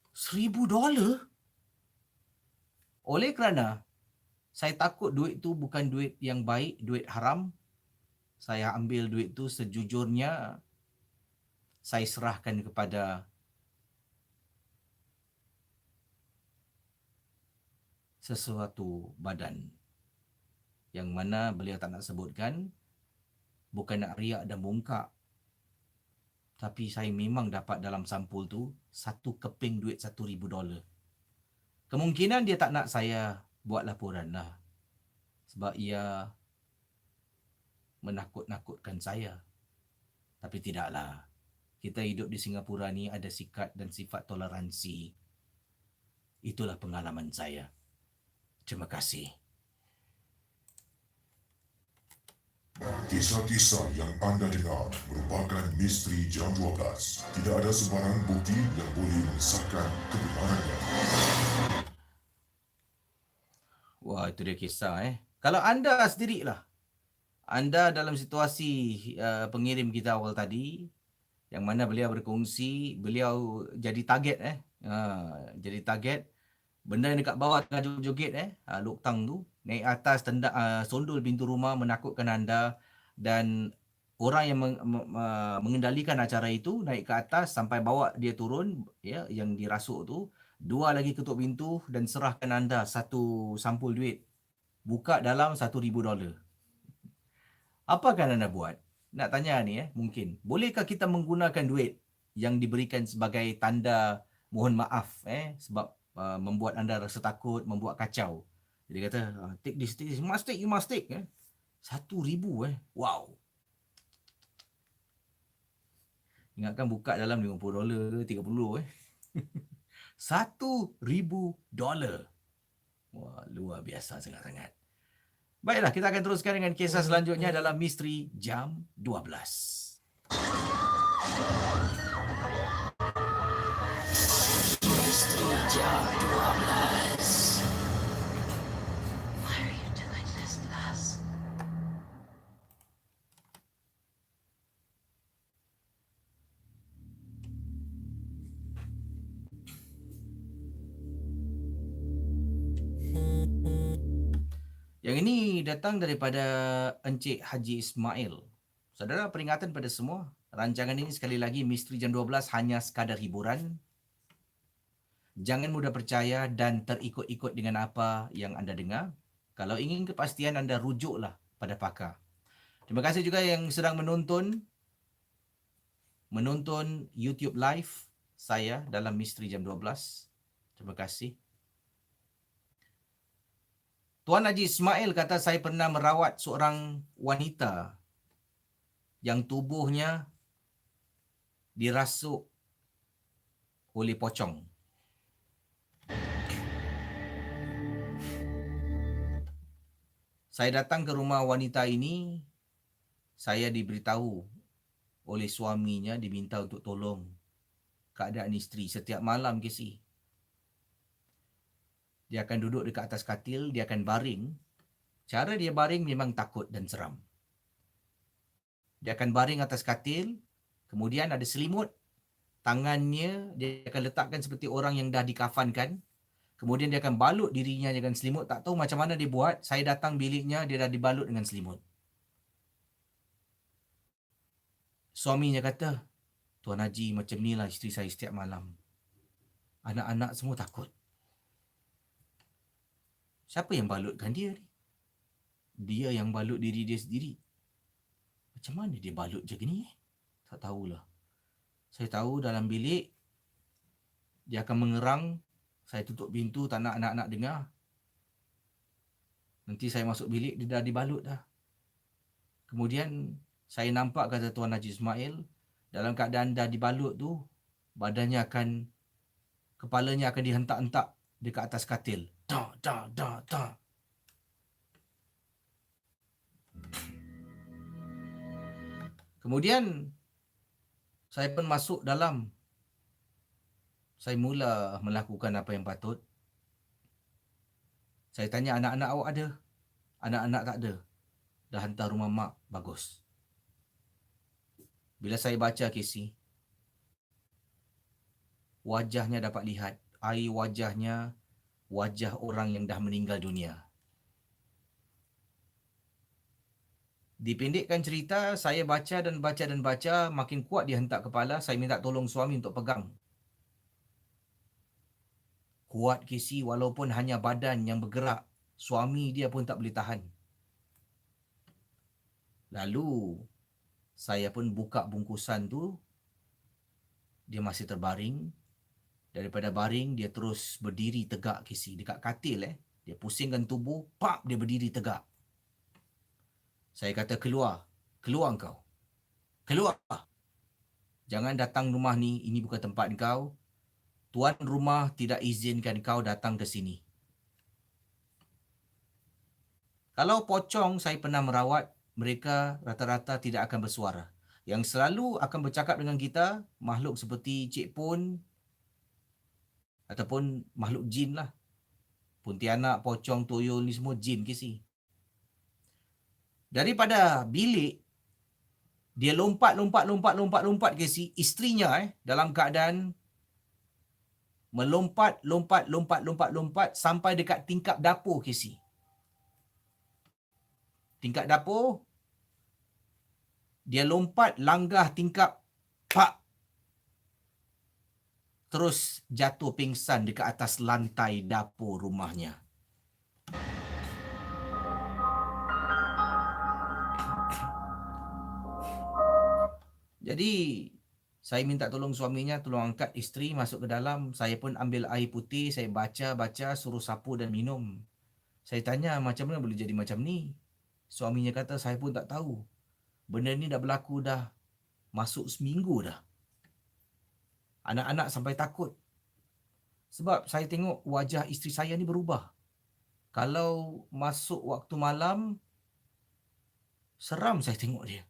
$1,000? Oleh kerana saya takut duit tu bukan duit yang baik, duit haram, saya ambil duit tu sejujurnya. Saya serahkan kepada sesuatu badan yang mana beliau tak nak sebutkan. Bukan nak riak dan bongkak, tapi saya memang dapat dalam sampul tu 1 keping duit $1,000. Kemungkinan dia tak nak saya buat laporan lah, sebab ia menakut-nakutkan saya. Tapi tidaklah. Kita hidup di Singapura ni ada sikap dan sifat toleransi. Itulah pengalaman saya. Terima kasih. Kisah-kisah yang anda dengar merupakan misteri jam 12. Tidak ada sebarang bukti yang boleh mengesahkan kebenarannya. Wah, itu dia kisah Kalau anda sendirilah, anda dalam situasi pengirim kita awal tadi, yang mana beliau berkongsi, beliau jadi target jadi target. Benda yang dekat bawah tengah joget luktang tu, naik atas sondol pintu rumah menakutkan anda, dan orang yang mengendalikan acara itu naik ke atas sampai bawa dia turun, yang dirasuk tu, 2 lagi ketuk pintu dan serahkan anda 1 sampul duit. Buka dalam $1,000. Apa akan anda buat? Nak tanya ni mungkin. Bolehkah kita menggunakan duit yang diberikan sebagai tanda mohon maaf sebab membuat anda rasa takut, membuat kacau. Jadi kata, take this, you must take. $1,000 Wow. Ingatkan buka dalam $50 ke $30 $1,000. Wah, luar biasa sangat-sangat. Baiklah, kita akan teruskan dengan kisah selanjutnya dalam Misteri Jam 12. Misteri Jam 12. Yang ini datang daripada Encik Haji Ismail. Saudara, peringatan pada semua. Rancangan ini sekali lagi, Misteri Jam 12 hanya sekadar hiburan. Jangan mudah percaya dan terikut-ikut dengan apa yang anda dengar. Kalau ingin kepastian, anda rujuklah pada pakar. Terima kasih juga yang sedang menonton YouTube live saya dalam Misteri Jam 12. Terima kasih. Tuan Haji Ismail kata saya pernah merawat seorang wanita yang tubuhnya dirasuk oleh pocong. Saya datang ke rumah wanita ini, saya diberitahu oleh suaminya diminta untuk tolong keadaan isteri setiap malam, Casey. Dia akan duduk dekat atas katil, dia akan baring. Cara dia baring memang takut dan seram. Dia akan baring atas katil, kemudian ada selimut. Tangannya dia akan letakkan seperti orang yang dah dikafankan. Kemudian dia akan balut dirinya dengan selimut. Tak tahu macam mana dia buat. Saya datang biliknya, dia dah dibalut dengan selimut. Suaminya kata, Tuan Haji, macam ni lah isteri saya setiap malam. Anak-anak semua takut. Siapa yang balutkan dia ni? Dia yang balut diri dia sendiri. Macam mana dia balut je gini? Tak tahulah. Saya tahu dalam bilik, dia akan mengerang. Saya tutup pintu, tak nak anak-anak dengar. Nanti saya masuk bilik, dia dah dibalut dah. Kemudian, saya nampak, kata Tuan Haji Ismail, dalam keadaan dah dibalut tu, badannya akan, kepalanya akan dihentak-hentak dekat atas katil. Tak. Kemudian, saya pun masuk dalam. Saya mula melakukan apa yang patut. Saya tanya, anak-anak awak ada? Anak-anak tak ada. Dah hantar rumah mak, bagus. Bila saya baca, Casey, wajahnya dapat lihat. Air wajahnya, wajah orang yang dah meninggal dunia. Dipendekkan cerita, saya baca dan baca, makin kuat dia hentak kepala, saya minta tolong suami untuk pegang. Kuat, Casey, walaupun hanya badan yang bergerak, suami dia pun tak boleh tahan. Lalu, saya pun buka bungkusan tu, dia masih terbaring. Daripada baring, dia terus berdiri tegak, Casey. Dekat katil, dia pusingkan tubuh, pap, dia berdiri tegak. Saya kata, keluar engkau. Keluar. Jangan datang rumah ni, ini bukan tempat kau. Tuan rumah tidak izinkan kau datang ke sini. Kalau pocong saya pernah merawat, mereka rata-rata tidak akan bersuara. Yang selalu akan bercakap dengan kita, makhluk seperti Cik Pun, ataupun makhluk jin lah. Pontianak, pocong, tuyul ni semua jin, Casey. Daripada bilik, dia lompat, Casey. Isterinya dalam keadaan melompat sampai dekat tingkap dapur, Casey. Tingkap dapur, dia lompat, langgah tingkap, pak. Terus jatuh pingsan dekat atas lantai dapur rumahnya. Jadi, saya minta tolong suaminya, tolong angkat isteri masuk ke dalam. Saya pun ambil air putih, saya baca, suruh sapu dan minum. Saya tanya, macam mana boleh jadi macam ni? Suaminya kata, saya pun tak tahu. Benda ni dah berlaku dah masuk seminggu dah. Anak-anak sampai takut. Sebab saya tengok wajah isteri saya ni berubah. Kalau masuk waktu malam, seram saya tengok dia.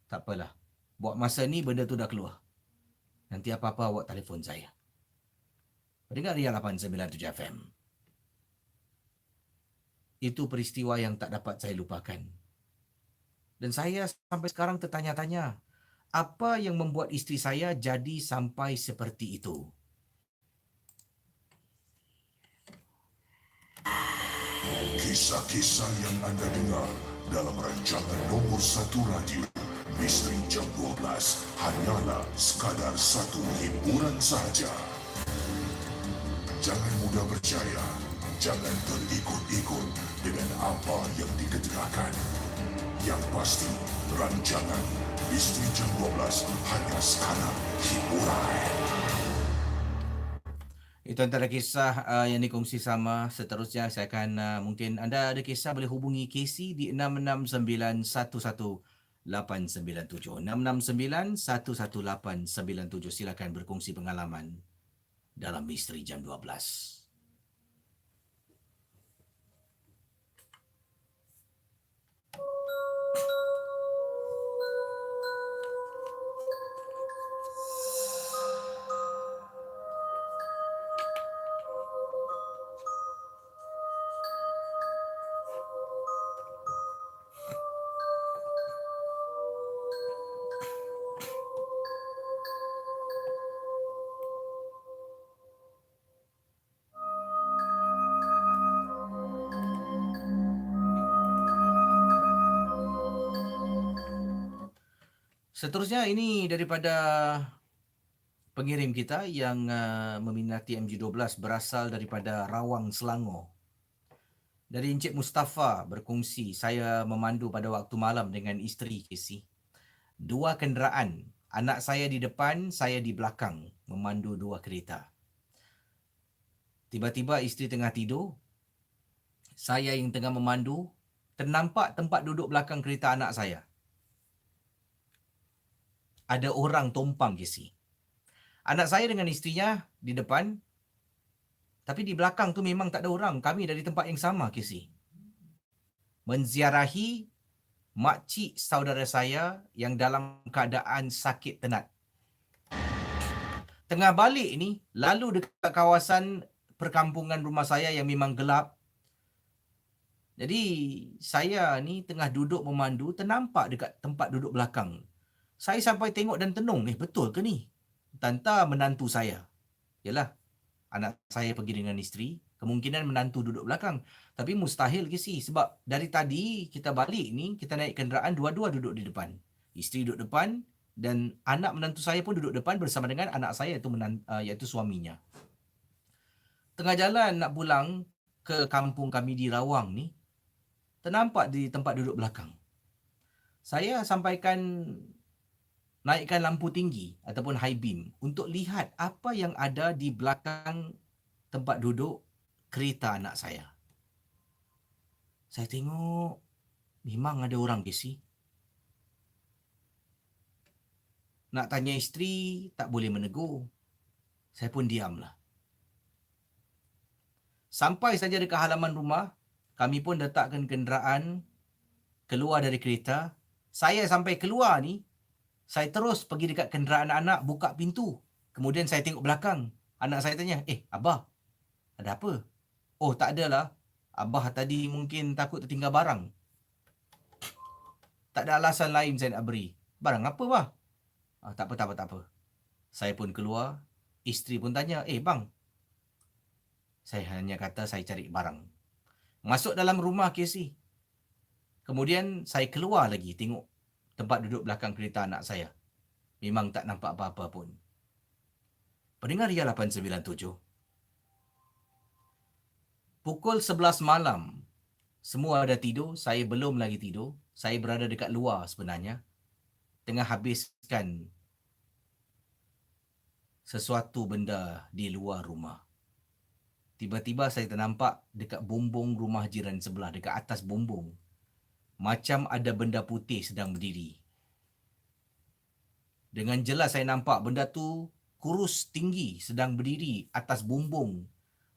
Tak apalah. Buat masa ni benda tu dah keluar. Nanti apa-apa awak telefon saya. Pendengar Ria 897 FM. Itu peristiwa yang tak dapat saya lupakan. Dan saya sampai sekarang tertanya-tanya, apa yang membuat isteri saya jadi sampai seperti itu? Kisah-kisah yang anda dengar dalam rancangan nombor 1 radio Misteri Jam 12 hanyalah sekadar satu hiburan sahaja. Jangan mudah percaya, jangan terikut-ikut dengan apa yang diketengahkan. Yang pasti, rancangan Misteri Jam 12 hanya sekadar hiburan. Itu antara kisah yang dikongsi sama. Seterusnya saya akan mungkin anda ada kisah boleh hubungi Casey di 669-11897. 669-11897. Silakan berkongsi pengalaman dalam Misteri Jam 12. Seterusnya ini daripada pengirim kita yang meminati MG12 berasal daripada Rawang, Selangor. Dari Encik Mustafa berkongsi, saya memandu pada waktu malam dengan isteri Casey. 2 kenderaan, anak saya di depan, saya di belakang, memandu 2 kereta. Tiba-tiba isteri tengah tidur, saya yang tengah memandu, ternampak tempat duduk belakang kereta anak saya. Ada orang tumpang, Casey. Anak saya dengan isterinya di depan, tapi di belakang tu memang tak ada orang. Kami dari tempat yang sama, Casey. Menziarahi makcik saudara saya yang dalam keadaan sakit tenat. Tengah balik ni, lalu dekat kawasan perkampungan rumah saya yang memang gelap. Jadi, saya ni tengah duduk memandu, ternampak dekat tempat duduk belakang. Saya sampai tengok dan tenung, betul ke ni? Tanta menantu saya. Yalah, anak saya pergi dengan isteri, kemungkinan menantu duduk belakang. Tapi mustahil ke si, sebab dari tadi kita balik ni, kita naik kenderaan, dua-dua duduk di depan. Isteri duduk depan dan anak menantu saya pun duduk depan bersama dengan anak saya iaitu suaminya. Tengah jalan nak pulang ke kampung kami di Rawang ni, ternampak di tempat duduk belakang. Saya sampaikan naikkan lampu tinggi ataupun high beam untuk lihat apa yang ada di belakang tempat duduk kereta anak saya. Saya tengok memang ada orang, Casey. Nak tanya isteri, tak boleh menegur. Saya pun diamlah. Sampai saja dekat halaman rumah, kami pun letakkan kenderaan keluar dari kereta. Saya sampai keluar ni, saya terus pergi dekat kenderaan anak, buka pintu. Kemudian saya tengok belakang. Anak saya tanya, Abah, ada apa? Oh, tak adalah. Abah tadi mungkin takut tertinggal barang. Tak ada alasan lain saya nak beri. Barang apa, Bah? Tak apa. Saya pun keluar. Isteri pun tanya, bang. Saya hanya kata saya cari barang. Masuk dalam rumah, Casey. Kemudian saya keluar lagi tengok tempat duduk belakang kereta anak saya. Memang tak nampak apa-apa pun. Pendengar Ria 897. Pukul 11 malam. Semua ada tidur. Saya belum lagi tidur. Saya berada dekat luar sebenarnya. Tengah habiskan sesuatu benda di luar rumah. Tiba-tiba saya ternampak dekat bumbung rumah jiran sebelah. Dekat atas bumbung. Macam ada benda putih sedang berdiri. Dengan jelas saya nampak benda tu kurus tinggi sedang berdiri atas bumbung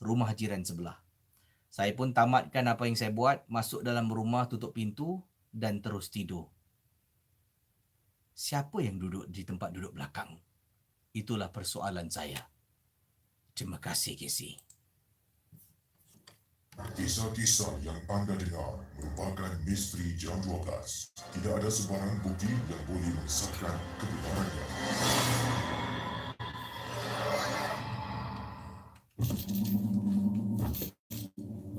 rumah jiran sebelah. Saya pun tamatkan apa yang saya buat, masuk dalam rumah, tutup pintu dan terus tidur. Siapa yang duduk di tempat duduk belakang? Itulah persoalan saya. Terima kasih, Casey. Kisah-kisah yang anda dengar merupakan misteri jam 12. Tidak ada sebarang bukti yang boleh mengesahkan kebenarannya.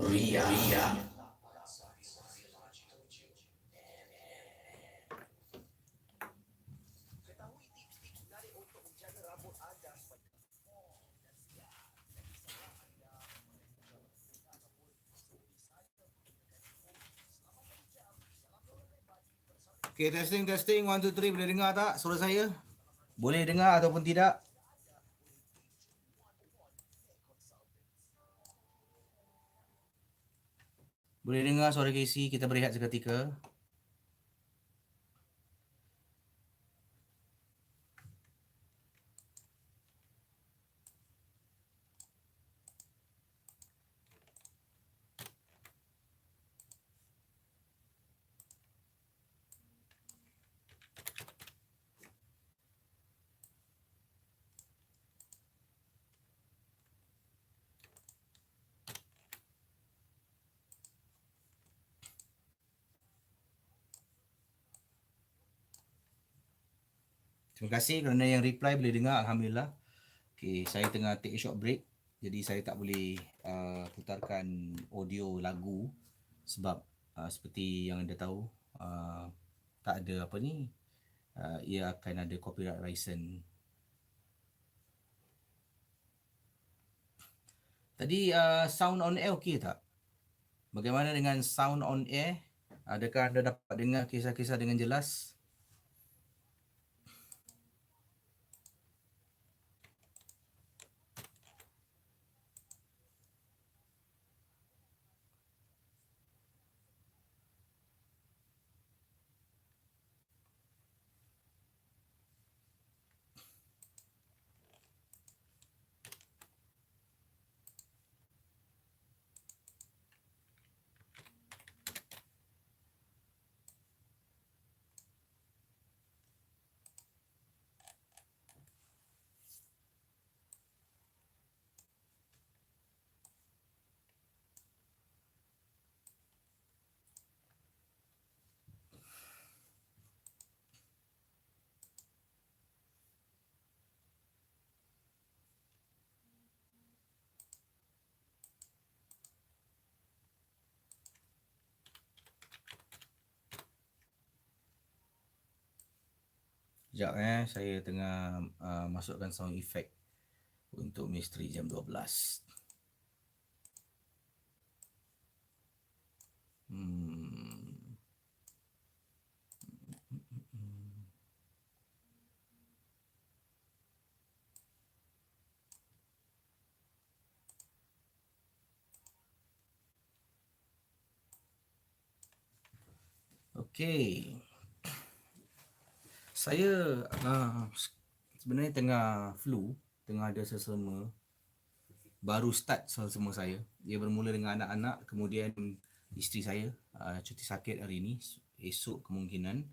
Ria. Okay, testing. 1, 2, 3. Boleh dengar tak suara saya? Boleh dengar ataupun tidak? Boleh dengar suara Casey? Kita berehat seketika. Terima kasih kerana yang reply boleh dengar. Alhamdulillah. Okay, saya tengah take a short break. Jadi saya tak boleh putarkan audio lagu sebab seperti yang anda tahu tak ada apa ni, ia akan ada copyright license. Tadi sound on air okey tak? Bagaimana dengan sound on air? Adakah anda dapat dengar kisah-kisah dengan jelas? Sekejap saya tengah masukkan sound effect untuk misteri jam 12. Okey. Saya sebenarnya tengah flu, tengah ada sesama. Baru start sesama saya. Ia bermula dengan anak-anak, kemudian isteri saya cuti sakit hari ini, esok kemungkinan.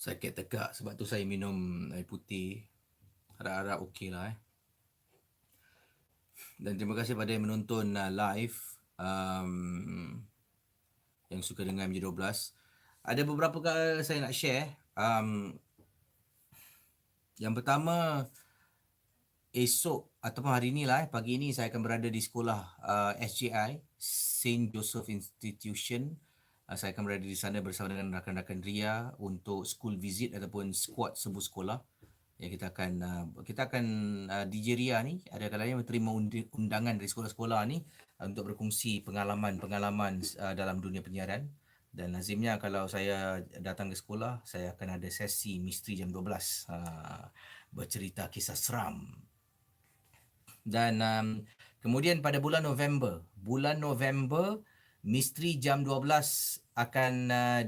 Sakit tegak, sebab tu saya minum air putih. Harap-harap okey lah. Dan terima kasih pada yang menonton live, yang suka dengan MJ12. Ada beberapa kali saya nak share. Yang pertama, esok ataupun hari ni lah, pagi ni saya akan berada di sekolah SJI, Saint Joseph Institution. Saya akan berada di sana bersama dengan rakan-rakan Ria untuk school visit ataupun squad sebuah sekolah. Yang kita akan DJ Ria ni ada kalanya menerima undangan dari sekolah-sekolah ni untuk berkongsi pengalaman-pengalaman dalam dunia penyiaran. Dan lazimnya kalau saya datang ke sekolah, saya akan ada sesi misteri jam 12, bercerita kisah seram. Dan kemudian pada bulan November, misteri jam 12 akan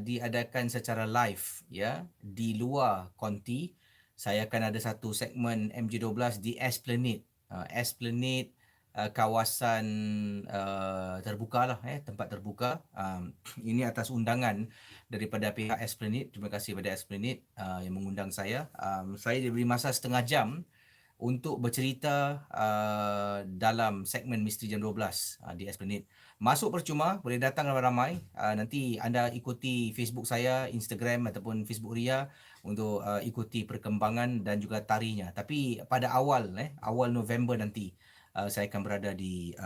diadakan secara live, ya, di luar konti. Saya akan ada satu segmen MJ12 di Esplanade. Esplanade kawasan terbuka lah, tempat terbuka. Ini atas undangan daripada pihak Esplanade. Terima kasih kepada Esplanade yang mengundang saya. Saya diberi masa setengah jam untuk bercerita dalam segmen Misteri Jam 12 di Esplanade. Masuk percuma, boleh datang ramai-ramai. Nanti anda ikuti Facebook saya, Instagram ataupun Facebook Ria untuk ikuti perkembangan dan juga tarinya. Tapi pada awal November nanti saya akan berada di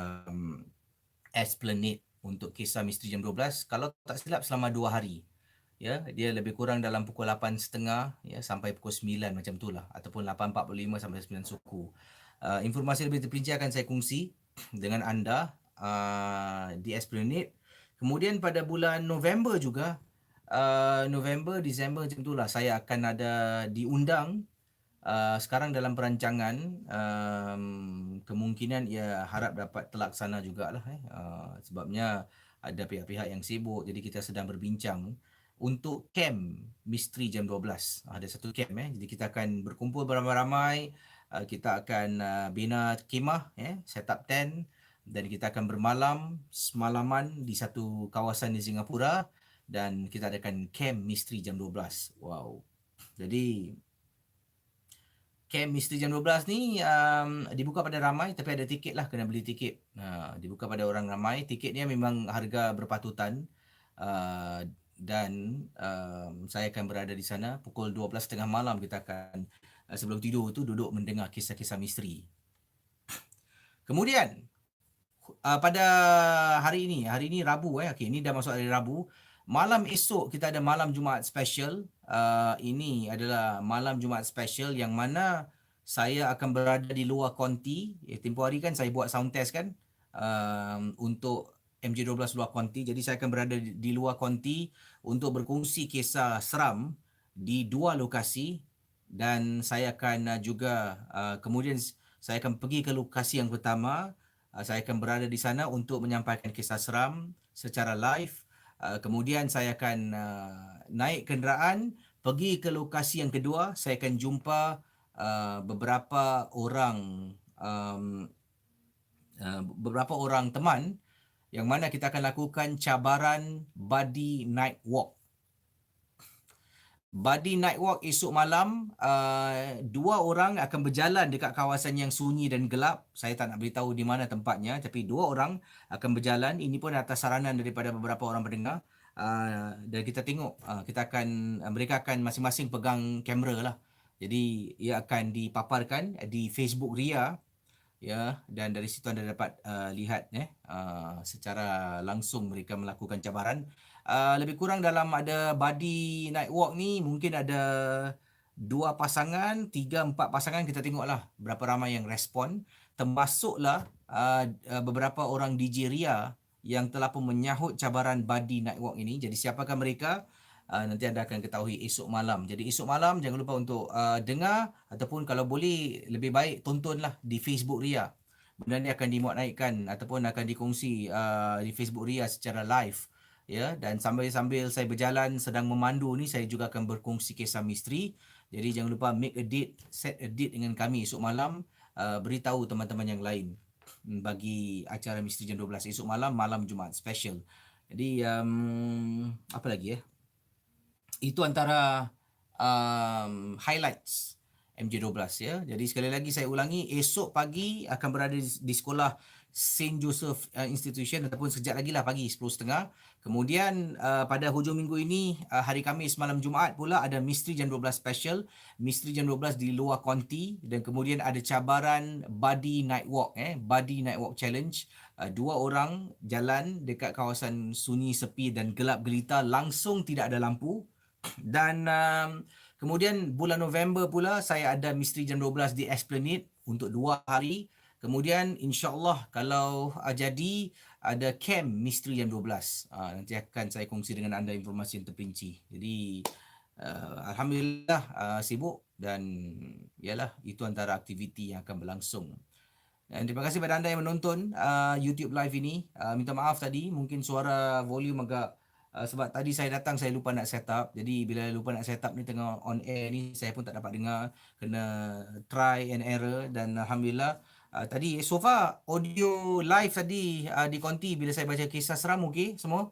Esplanade untuk kisah Misteri Jam 12. Kalau tak silap selama 2 hari. Ya, dia lebih kurang dalam pukul 8.30 ya sampai pukul 9 macam itulah, ataupun 8.45 sampai 9 suku. Informasi lebih terperinci akan saya kongsi dengan anda di Esplanade. Kemudian pada bulan November juga, November, Disember macam itulah, saya akan ada diundang. Sekarang dalam perancangan, kemungkinan ia harap dapat terlaksana jugalah, sebabnya ada pihak-pihak yang sibuk, jadi kita sedang berbincang untuk camp Misteri Jam 12. Ada satu camp, jadi kita akan berkumpul beramai-ramai, kita akan bina kemah, set up tent, dan kita akan bermalam semalaman di satu kawasan di Singapura, dan kita adakan camp Misteri Jam 12. Wow. Jadi camp Misteri Jam 12 ni dibuka pada ramai, tapi ada tiket lah, kena beli tiket. Dibuka pada orang ramai, tiketnya memang harga berpatutan. Dan saya akan berada di sana pukul 12.30 malam. Kita akan sebelum tidur tu duduk mendengar kisah-kisah misteri. Kemudian pada hari ini Rabu, okey, ini dah masuk hari Rabu. Malam esok kita ada malam Jumaat special. Ini adalah malam Jumaat special yang mana saya akan berada di luar konti. Tempoh hari kan saya buat sound test kan, untuk MJ12 luar konti. Jadi saya akan berada di luar konti untuk berkongsi kisah seram di 2 lokasi. Dan saya akan juga kemudian saya akan pergi ke lokasi yang pertama. Saya akan berada di sana untuk menyampaikan kisah seram secara live. Kemudian saya akan naik kenderaan pergi ke lokasi yang kedua. Saya akan jumpa beberapa orang teman yang mana kita akan lakukan cabaran Buddy Night Walk. Buddy Night Walk esok malam, 2 orang akan berjalan dekat kawasan yang sunyi dan gelap. Saya tak nak beritahu di mana tempatnya, tapi 2 orang akan berjalan. Ini pun atas saranan daripada beberapa orang pendengar. Dan kita tengok, mereka akan masing-masing pegang kamera lah. Jadi ia akan dipaparkan di Facebook Ria. Ya, dan dari situ anda dapat lihat secara langsung mereka melakukan cabaran. Lebih kurang dalam ada Buddy Night Walk ni mungkin ada 2 pasangan, 3-4 pasangan. Kita tengoklah berapa ramai yang respon. Termasuklah beberapa orang DJ Ria yang telah pun menyahut cabaran Buddy Night Walk ini. Jadi siapakah mereka? Nanti anda akan ketahui esok malam. Jadi esok malam jangan lupa untuk dengar, ataupun kalau boleh lebih baik tontonlah di Facebook Ria. Benda ni akan dimuat naikkan ataupun akan dikongsi di Facebook Ria secara live. Ya, dan sambil-sambil saya berjalan sedang memandu ni, saya juga akan berkongsi kisah misteri. Jadi jangan lupa make a date, set a date dengan kami esok malam. Beritahu teman-teman yang lain bagi acara Misteri Jam 12 esok malam, malam Jumaat special. Jadi apa lagi itu antara highlights MJ12 ya. Jadi sekali lagi saya ulangi, esok pagi akan berada di sekolah St. Joseph Institution, ataupun sekejap lagi lah pagi 10.30. Kemudian pada hujung minggu ini, hari Khamis malam Jumaat pula ada Misteri Jam 12 special. Misteri Jam 12 di luar konti. Dan kemudian ada cabaran Buddy Night Walk, Buddy Night Walk Challenge. 2 orang jalan dekat kawasan sunyi, sepi dan gelap gelita, langsung tidak ada lampu. Dan kemudian bulan November pula saya ada Misteri Jam 12 di Esplanade untuk 2 hari. Kemudian insya-Allah kalau jadi ada camp misteri jam 12. Nanti akan saya kongsi dengan anda informasi yang terperinci. Jadi alhamdulillah sibuk dan yalah itu antara aktiviti yang akan berlangsung. Dan terima kasih kepada anda yang menonton YouTube live ini. Minta maaf tadi mungkin suara volume agak sebab tadi saya datang saya lupa nak set up. Jadi bila lupa nak set up ni tengah on air ni saya pun tak dapat dengar, kena try and error dan alhamdulillah tadi so far audio live tadi di konti bila saya baca kisah seram okey semua.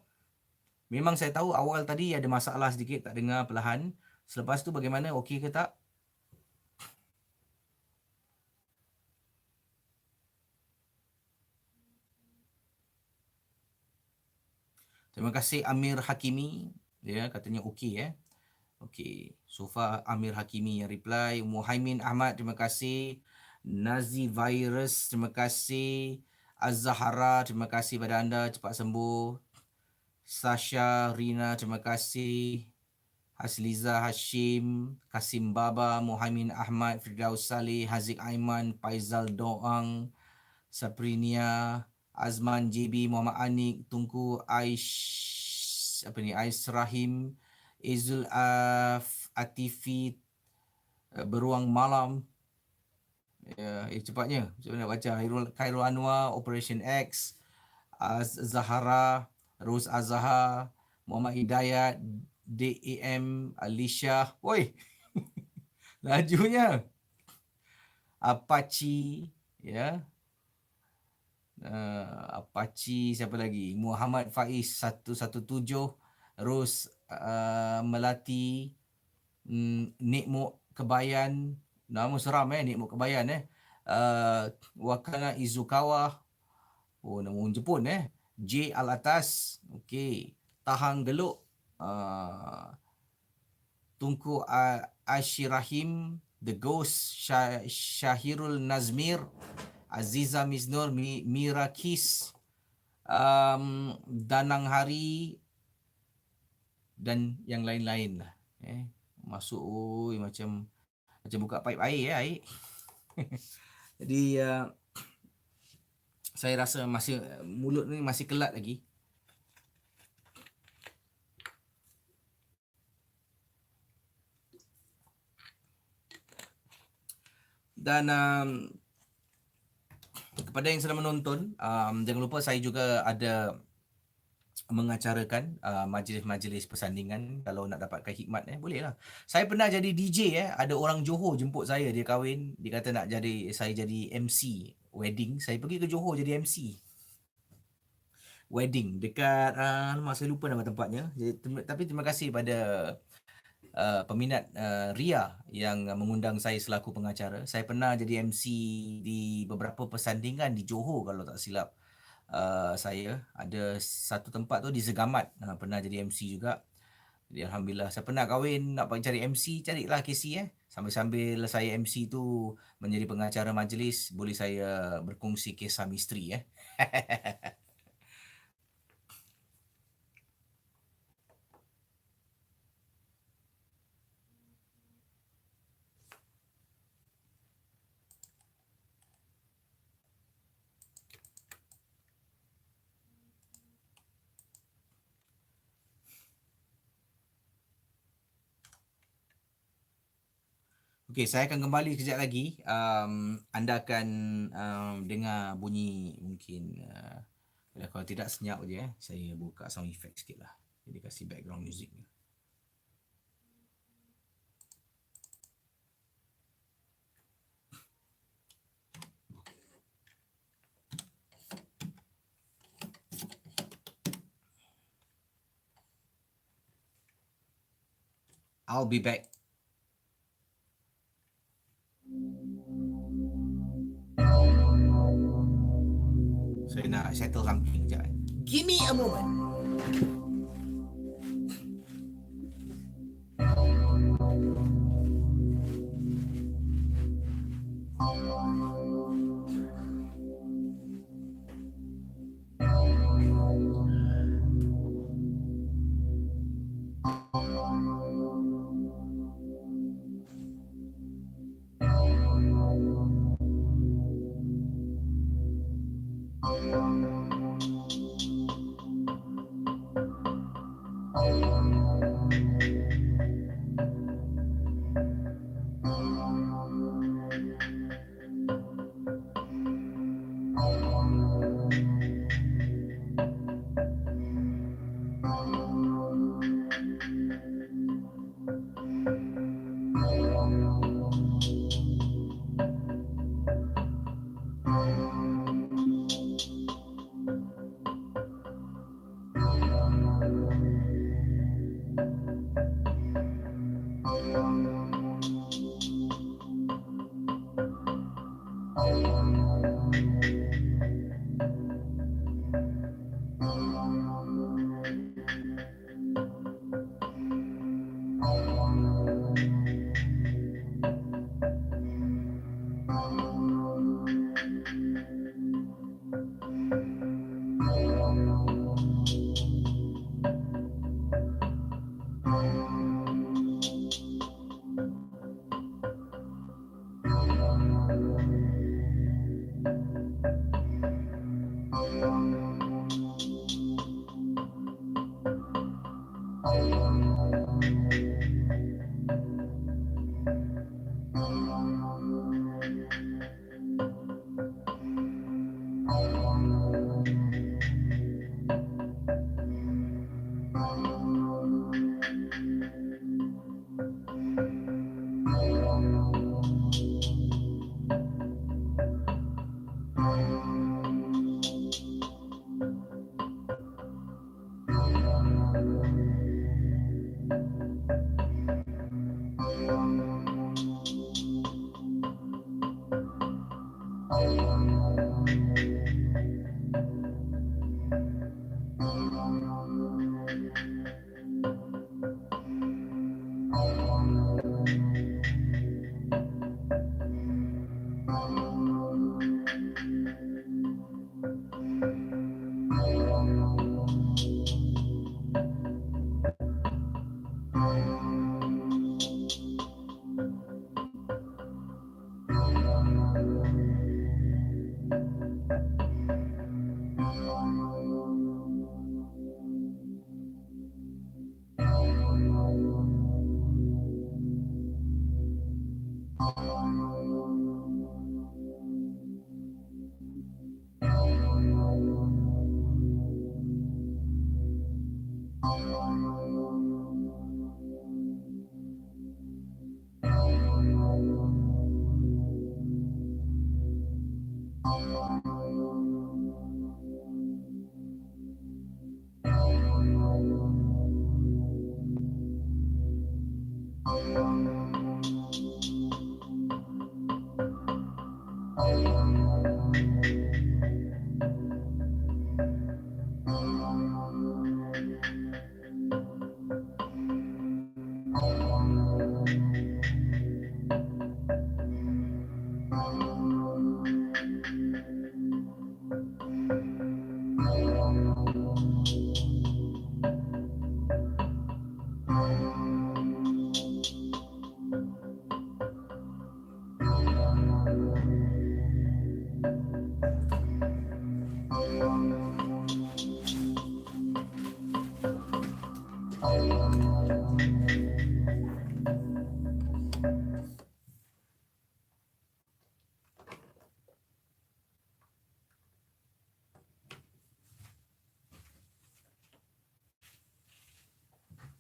Memang saya tahu awal tadi ada masalah sedikit tak dengar perlahan. Selepas tu bagaimana okey ke tak? Terima kasih Amir Hakimi. Dia katanya okey Okey. So far Amir Hakimi yang reply. Muhaimin Ahmad terima kasih. Nazi Virus terima kasih. Az-Zahara terima kasih pada anda cepat sembuh. Sasha Rina terima kasih. Hasliza Hashim, Kasim Baba, Muhaimin Ahmad, Firdaus Saleh, Haziq Aiman, Faizal Doang, Saprinia, Azman JB, Muhammad Anik, Tunku Aish Rahim, Izul Atifi, Beruang Malam. Cepatnya. Macam mana nak baca? Khairul Anwar, Operation X, Zahara, Rose Azhar, Muhammad Hidayat, DAM, Alicia. Woi. Lajunya. Apache, ya. Apache, siapa lagi? Muhammad Faiz 117, Ros Melati, Nikmuk Kebayan, nama seram Nikmuk Kebayan Wakana Izukawa, oh nama orang Jepun J Al Atas, okey, Tahang Geluk, Tunku Ashirahim, The Ghost, Syahirul Nazmir, Aziza Miznur, Mira Kis, Danang Hari dan yang lain-lain lah. Masuk macam buka paip air air. Jadi saya rasa masih mulut ni masih kelat lagi. Dan kepada yang sedang menonton, jangan lupa saya juga ada mengacarakan majlis-majlis persandingan. Kalau nak dapatkan hikmat boleh lah. Saya pernah jadi DJ ada orang Johor jemput saya, dia kahwin, dia kata nak saya jadi MC wedding. Saya pergi ke Johor jadi MC wedding dekat saya lupa nama tempatnya. Tapi terima kasih pada peminat Ria yang mengundang saya selaku pengacara. Saya pernah jadi MC di beberapa persandingan di Johor kalau tak silap. Saya ada satu tempat tu di Segamat, pernah jadi MC juga. Jadi alhamdulillah saya pernah kahwin, nak pergi cari MC, carilah KC sambil saya MC tu menjadi pengacara majlis, boleh saya berkongsi kisah misteri Okey, saya akan kembali kejap lagi. Anda akan dengar bunyi mungkin kalau tidak senyap je saya buka sound effect sikit lah. Jadi kasih background music ni. I'll be back. Saya nak settle something sekejap. Give me a moment.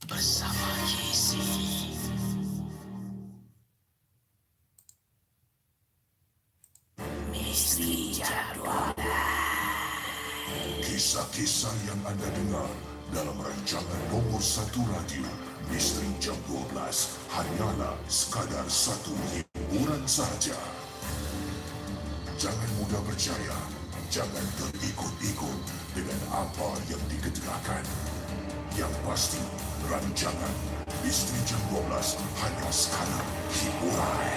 Bersama Casey. Misteri Jam 12. Kisah-kisah yang anda dengar dalam rancangan nombor 1 radio Misteri Jam 12 hanyalah sekadar satu hiburan sahaja. Jangan mudah percaya, jangan terikut-ikut dengan apa yang diketerangkan. Yang pasti, rancangan Misteri Jam 12 hanya sekadar hiburan.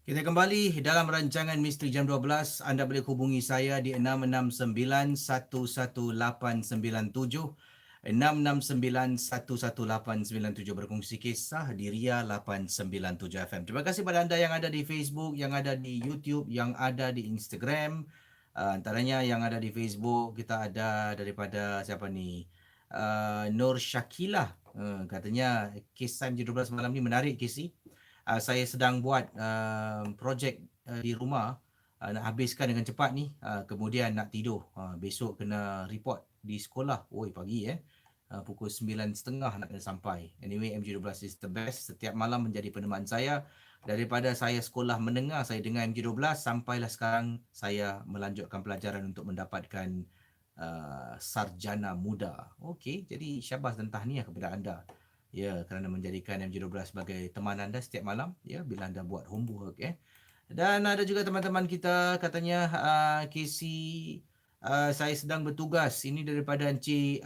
Kita kembali dalam rancangan Misteri Jam 12. Anda boleh hubungi saya di 669-11897. 669-11897 berkongsi kisah di Ria 897 FM. Terima kasih pada anda yang ada di Facebook, yang ada di YouTube, yang ada di Instagram. Antaranya yang ada di Facebook, kita ada daripada siapa ni? Nur Syakilah. Katanya kisah MJ12 malam ni menarik, Casey. Saya sedang buat projek di rumah, nak habiskan dengan cepat ni, kemudian nak tidur. Besok kena report di sekolah. Oi, pagi pukul 9.30 nak kena sampai. Anyway, MJ12 is the best. Setiap malam menjadi peneman saya. Daripada saya sekolah menengah, saya dengar MJ12 sampailah sekarang saya melanjutkan pelajaran untuk mendapatkan sarjana muda. Okey, jadi syabas dan tahniah kepada anda. Ya, kerana menjadikan MJ12 sebagai teman anda setiap malam, ya, bila anda buat homework, Dan ada juga teman-teman kita katanya, Casey, saya sedang bertugas. Ini daripada Encik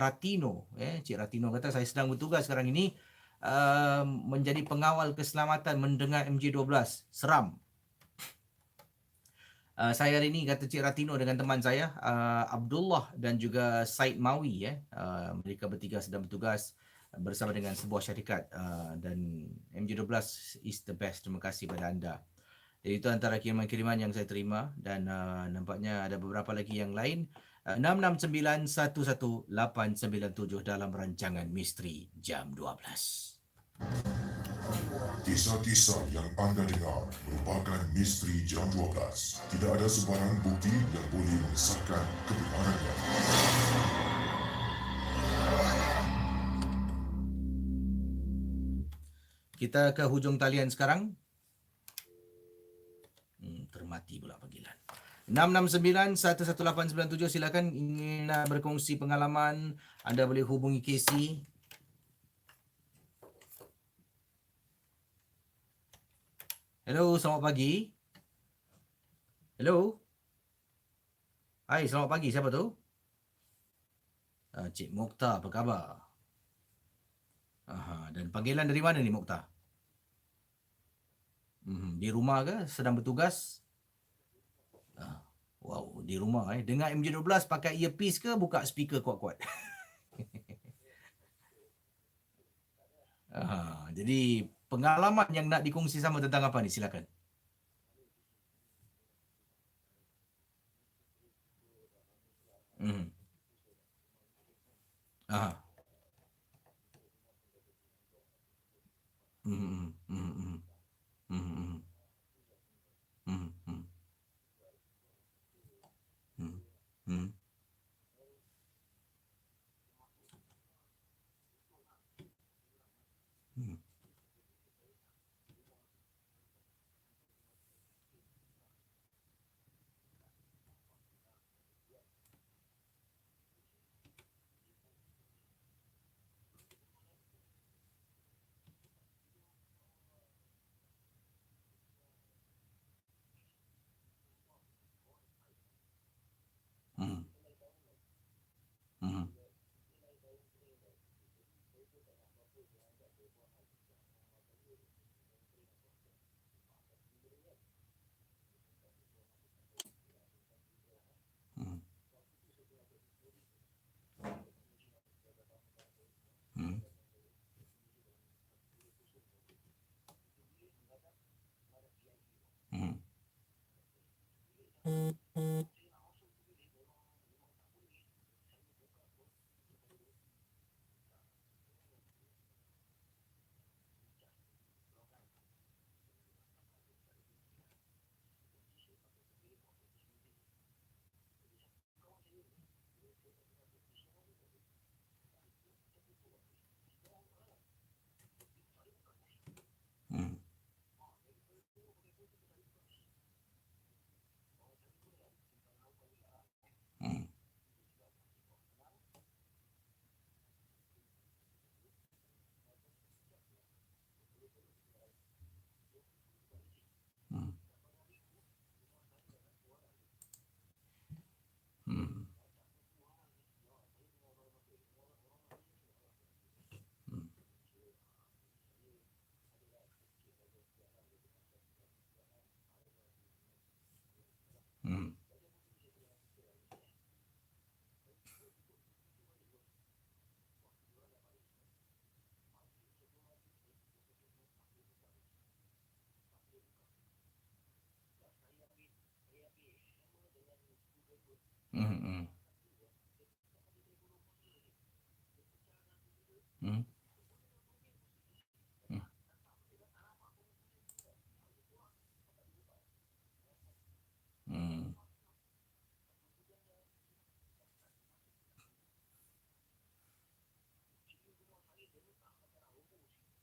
Ratino. Encik Ratino kata saya sedang bertugas sekarang ini menjadi pengawal keselamatan mendengar MJ12. Seram. Saya hari ini, kata Cik Ratino dengan teman saya, Abdullah dan juga Said Mawi. Mereka bertiga sedang bertugas bersama dengan sebuah syarikat, dan MJ12 is the best. Terima kasih pada anda. Jadi itu antara kiriman-kiriman yang saya terima, dan nampaknya ada beberapa lagi yang lain. 669-11897 dalam rancangan Misteri Jam 12. Kisah-kisah yang anda dengar merupakan Misteri Jam 12. Tidak ada sebarang bukti yang boleh mengesahkan kebenarannya. Kita ke hujung talian sekarang. Termati pula panggilan. 669-11897, silakan ingin berkongsi pengalaman. Anda boleh hubungi Casey. Hello, selamat pagi. Hello. Hai, selamat pagi. Siapa tu? Cik Mokhtar, apa khabar? Dan panggilan dari mana ni, Mokhtar? Di rumah ke? Sedang bertugas? Wow, di rumah. Dengar MJ12 pakai earpiece ke buka speaker kuat-kuat? Jadi pengalaman yang nak dikongsi sama tentang apa ni? Silakan.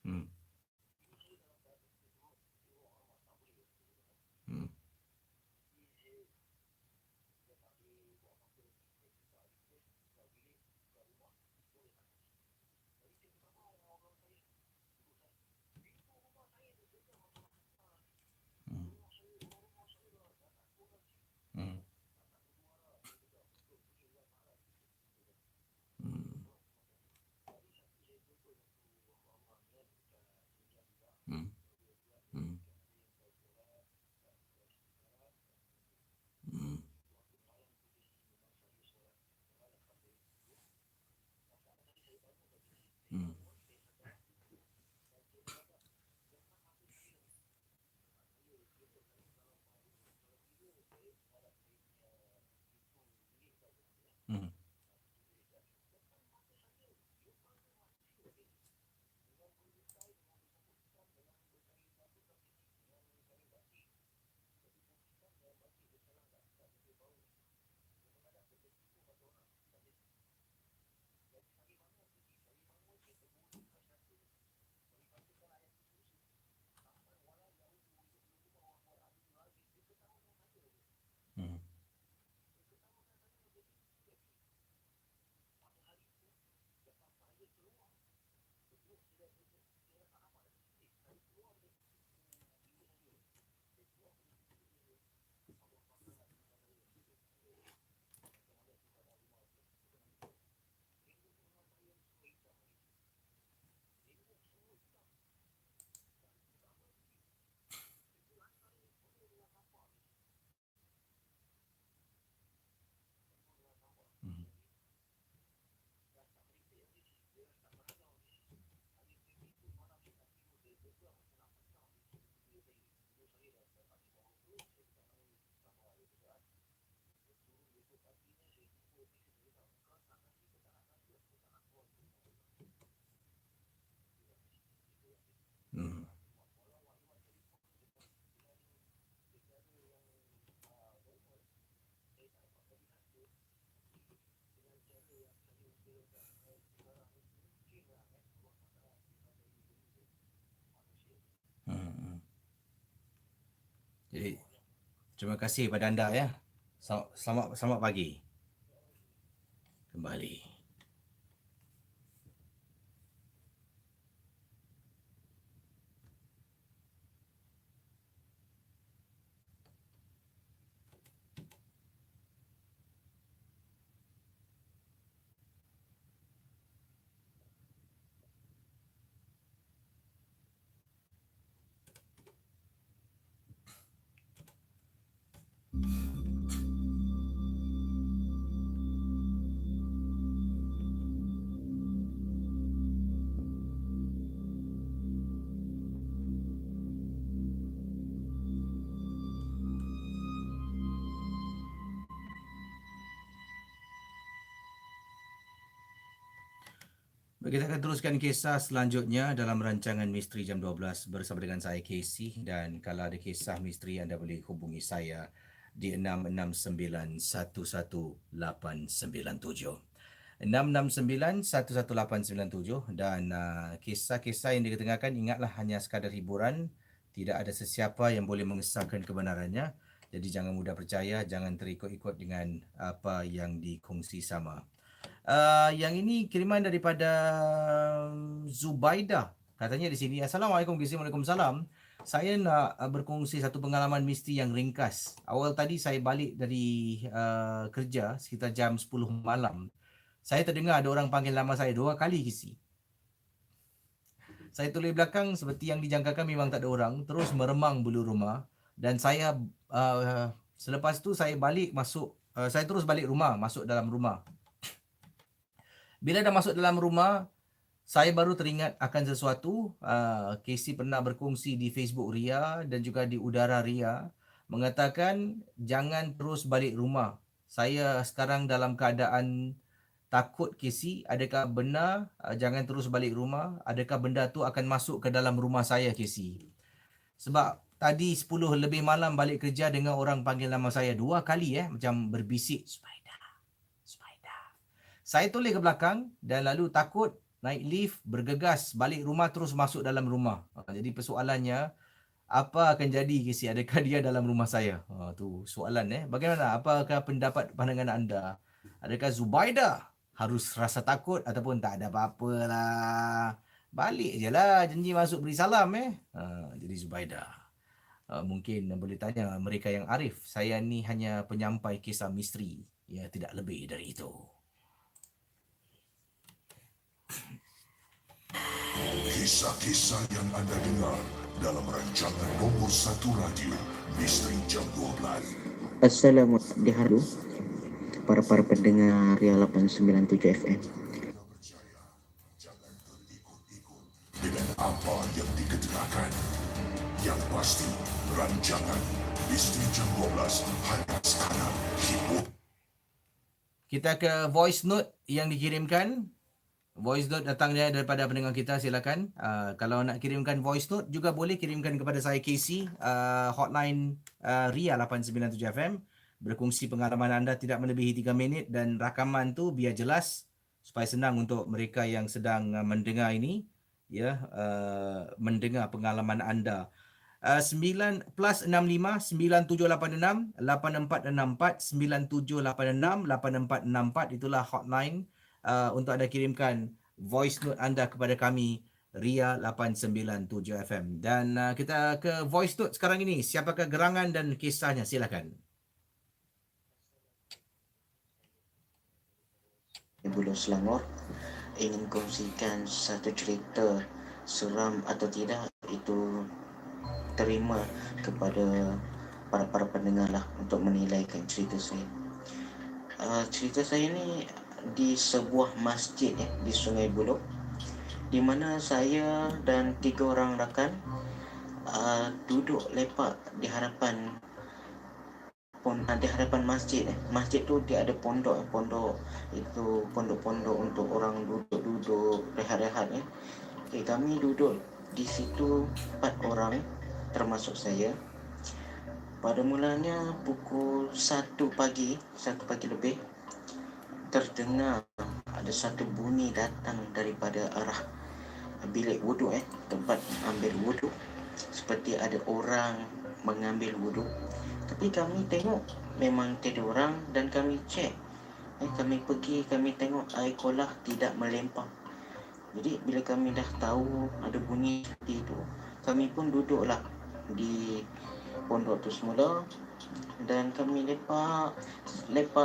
Hmm. Hmm. Hmm. Hmm. Hmm. Hmm. Hmm. Hmm. Hmm. Hmm. Hmm. Hmm. Hmm. Hmm. Jadi terima kasih pada anda ya. Selamat selamat pagi kembali. Baik, kita akan teruskan kisah selanjutnya dalam rancangan Misteri Jam 12 bersama dengan saya Casey, dan kalau ada kisah misteri anda boleh hubungi saya di 669-11897. 669-11897, dan kisah-kisah yang diketengahkan ingatlah hanya sekadar hiburan, tidak ada sesiapa yang boleh mengesahkan kebenarannya. Jadi jangan mudah percaya, jangan terikut-ikut dengan apa yang dikongsi sama. Yang ini kiriman daripada Zubaida. Katanya di sini, Assalamualaikum, Waalaikumsalam. Saya nak berkongsi satu pengalaman misteri yang ringkas. Awal tadi saya balik dari kerja sekitar jam 10 malam. Saya terdengar ada orang panggil nama saya 2 kali, Kisi. Saya toleh belakang, seperti yang dijangkakan memang tak ada orang. Terus meremang bulu rumah. Dan saya selepas tu saya balik masuk, saya terus balik rumah, masuk dalam rumah. Bila dah masuk dalam rumah, saya baru teringat akan sesuatu. Casey pernah berkongsi di Facebook Ria dan juga di Udara Ria, mengatakan jangan terus balik rumah. Saya sekarang dalam keadaan takut, Casey. Adakah benar jangan terus balik rumah? Adakah benda tu akan masuk ke dalam rumah saya, Casey? Sebab tadi 10 lebih malam balik kerja dengan orang panggil nama saya 2 kali, macam berbisik, Spider. Saya toleh ke belakang dan lalu takut naik lift, bergegas balik rumah terus masuk dalam rumah. Jadi persoalannya, apa akan jadi Casey? Adakah dia dalam rumah saya? Tu soalan. Bagaimana? Apakah pendapat pandangan anda? Adakah Zubaida harus rasa takut ataupun tak ada apa-apa lah? Balik je lah, janji masuk beri salam Jadi Zubaida. Mungkin boleh tanya mereka yang arif. Saya ni hanya penyampai kisah misteri. Ya, tidak lebih dari itu. Kisah-kisah yang anda dengar dalam rancangan nomor 1 radio Misteri Jam 12. Assalamualaikum dihadu para pendengar Ria 897 FM. Jangan terikut-ikut dengan apa yang diketerangkan. Yang pasti, rancangan Misteri Jam 12 hanya sekarang hibur. Kita ke voice note yang dikirimkan. Voice note datangnya daripada pendengar kita, silakan. Kalau nak kirimkan voice note juga boleh kirimkan kepada saya Casey, hotline Ria 897 FM. Berkongsi pengalaman anda tidak melebihi 3 minit dan rakaman tu biar jelas supaya senang untuk mereka yang sedang mendengar ini, mendengar pengalaman anda. 9 plus 65 9786 8464 9786 8464 itulah hotline untuk anda kirimkan voice note anda kepada kami Ria 897 FM. Dan kita ke voice note sekarang ini. Siapakah gerangan dan kisahnya? Silakan. Bulu Selangor ingin kongsikan satu cerita seram atau tidak itu terima kepada para pendengar lah untuk menilaikan cerita saya. Cerita saya ni di sebuah masjid di Sungai Buloh, di mana saya dan 3 orang rakan duduk lepak di hadapan masjid. Masjid tu dia ada pondok itu pondok-pondok untuk orang duduk rehat-rehat Okay, kami duduk di situ 4 orang termasuk saya. Pada mulanya pukul 1 pagi lebih terdengar ada satu bunyi datang daripada arah bilik wuduk tempat ambil wuduk, seperti ada orang mengambil wuduk. Tapi kami tengok memang tiada orang dan kami cek. Kami pergi, kami tengok air kolah tidak melempar. Jadi bila kami dah tahu ada bunyi seperti itu, kami pun duduklah di pondok tu semula dan kami lepak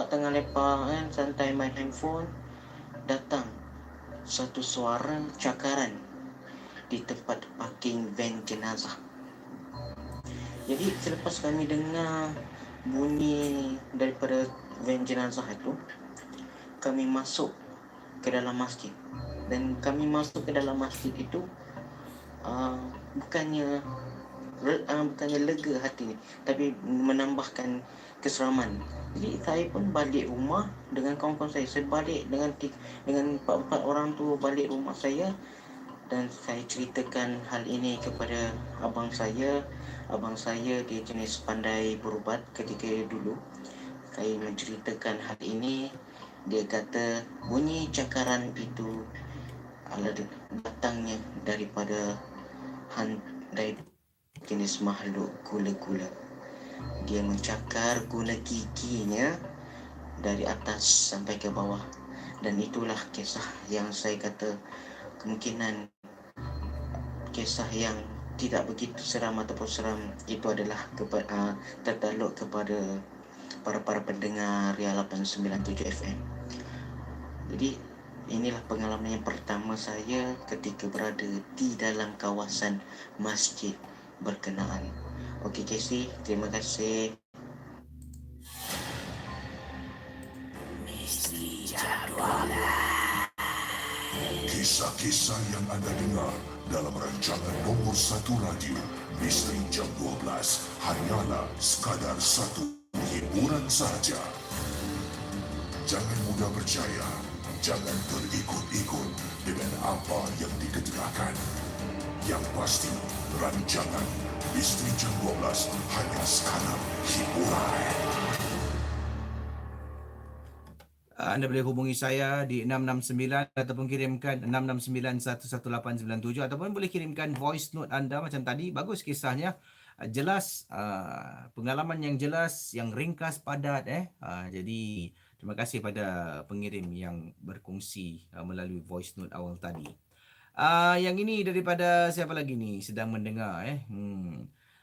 tengah lepak santai main handphone. Datang satu suara cakaran di tempat parking van jenazah. Jadi selepas kami dengar bunyi daripada van jenazah itu, kami masuk ke dalam masjid. Dan kami masuk ke dalam masjid itu bukannya lega hati, tapi menambahkan keseraman. Jadi saya pun balik rumah dengan kawan-kawan saya. Saya balik dengan 4 orang tu balik rumah saya dan saya ceritakan hal ini kepada abang saya. Abang saya dia jenis pandai berubat ketika dulu. Saya menceritakan hal ini, dia kata bunyi cakaran itu datangnya daripada dari jenis makhluk gula-gula. Dia mencakar guna giginya dari atas sampai ke bawah. Dan itulah kisah yang saya kata kemungkinan kisah yang tidak begitu seram ataupun seram itu adalah tertakluk kepada para pendengar Ria 897 FM. Jadi inilah pengalaman yang pertama saya ketika berada di dalam kawasan masjid berkenaan. Okey Casey, terima kasih. Kisah-kisah yang anda dengar dalam rancangan nomor 1 radio Misteri Jam 12 hanyalah sekadar satu hiburan sahaja. Jangan mudah percaya, jangan terikut-ikut dengan apa yang diketerangkan. Yang pasti, rancangan Misteri Jam 12 hanya sekarang hiburan. Anda boleh hubungi saya di 669 ataupun kirimkan 669-11897 ataupun boleh kirimkan voice note anda macam tadi. Bagus kisahnya. Jelas, pengalaman yang jelas, yang ringkas, padat. Jadi terima kasih pada pengirim yang berkongsi melalui voice note awal tadi. Yang ini daripada siapa lagi ni sedang mendengar.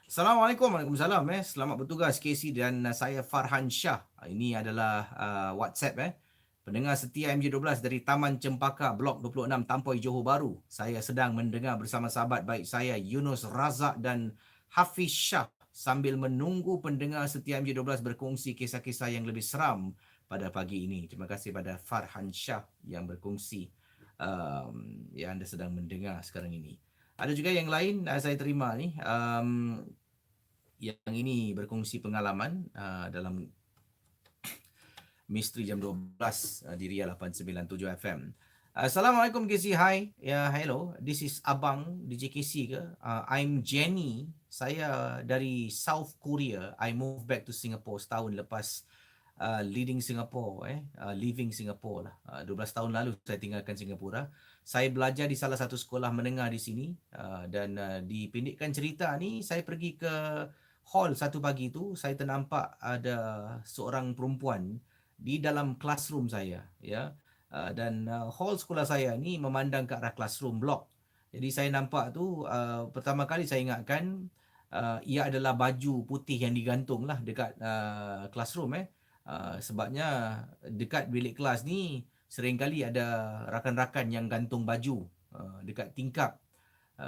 Assalamualaikum. Waalaikumsalam. Selamat bertugas Casey dan saya Farhan Shah. Ini adalah WhatsApp pendengar setia MJ12 dari Taman Cempaka Blok 26 Tampoi Johor Bahru. Saya sedang mendengar bersama sahabat baik saya Yunus Razak dan Hafiz Shah sambil menunggu pendengar setia MJ12 berkongsi kisah-kisah yang lebih seram pada pagi ini. Terima kasih pada Farhan Shah yang berkongsi yang anda sedang mendengar sekarang ini. Ada juga yang lain saya terima ni. Yang ini berkongsi pengalaman dalam Misteri Jam 12 di Ria 897 FM. Assalamualaikum KC. Hi. Hello. This is Abang DJ KC ke? I'm Jenny. Saya dari South Korea. I moved back to Singapore setahun lepas leaving Singapore lah. 12 tahun lalu saya tinggalkan Singapura. Saya belajar di salah satu sekolah menengah di sini dan dipendekkan cerita ni saya pergi ke hall satu pagi tu, saya ternampak ada seorang perempuan di dalam classroom saya, dan hall sekolah saya ni memandang ke arah classroom blok. Jadi saya nampak tu pertama kali saya ingatkan ia adalah baju putih yang digantung lah dekat classroom sebabnya dekat bilik kelas ni seringkali ada rakan-rakan yang gantung baju dekat tingkap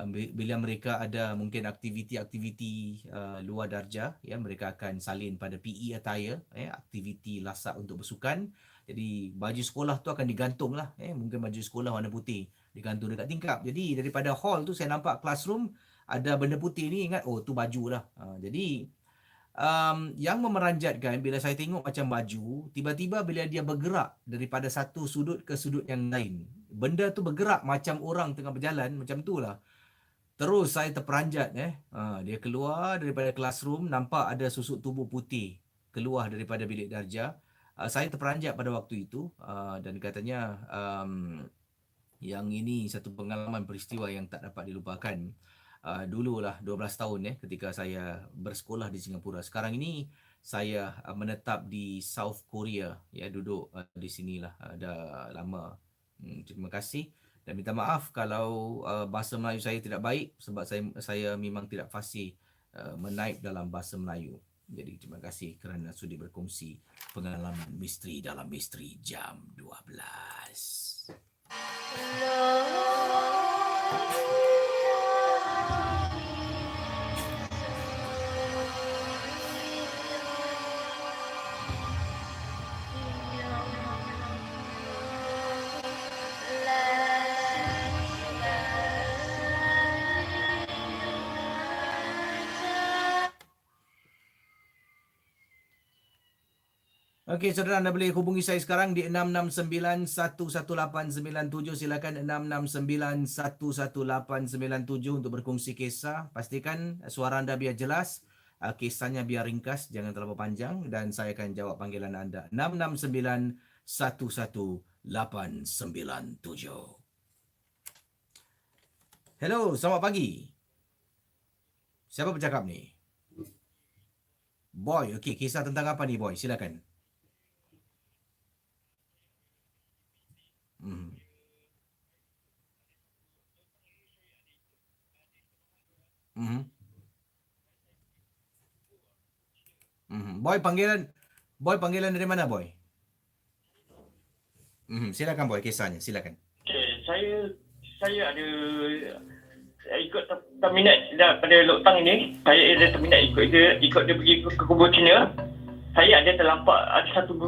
bila mereka ada mungkin aktiviti-aktiviti luar darjah, mereka akan salin pada PE attire, aktiviti lasak untuk bersukan. Jadi baju sekolah tu akan digantung lah, mungkin baju sekolah warna putih digantung dekat tingkap. Jadi daripada hall tu saya nampak classroom ada benda putih ni, ingat tu baju lah. Jadi yang memeranjatkan bila saya tengok macam baju, tiba-tiba bila dia bergerak daripada satu sudut ke sudut yang lain, benda tu bergerak macam orang tengah berjalan, macam tu lah. Terus saya terperanjat, dia keluar daripada classroom, nampak ada susuk tubuh putih keluar daripada bilik darjah. Saya terperanjat pada waktu itu dan katanya yang ini satu pengalaman peristiwa yang tak dapat dilupakan. Dululah 12 tahun ketika saya bersekolah di Singapura. Sekarang ini saya menetap di South Korea, duduk di sinilah dah lama. Terima kasih. Dan minta maaf kalau bahasa Melayu saya tidak baik sebab saya memang tidak fasih menaip dalam bahasa Melayu. Jadi terima kasih kerana sudi berkongsi pengalaman misteri dalam Misteri Jam 12. Okey, saudara, anda boleh hubungi saya sekarang di 669-11897. Silakan 669-11897 untuk berkongsi kisah. Pastikan suara anda biar jelas, kisahnya biar ringkas, jangan terlalu panjang dan saya akan jawab panggilan anda. 669-11897. Hello, selamat pagi. Siapa bercakap ni? Boy, okey, kisah tentang apa ni, Boy? Silakan. Boy, panggilan dari mana, Boy? Silakan, Boy, kisahnya, silakan. Okay, saya ada ikut terminat pada lockdown ini. Saya ada terminat ikut dia pergi ke kubur Cina. Saya ada terlampak ada satu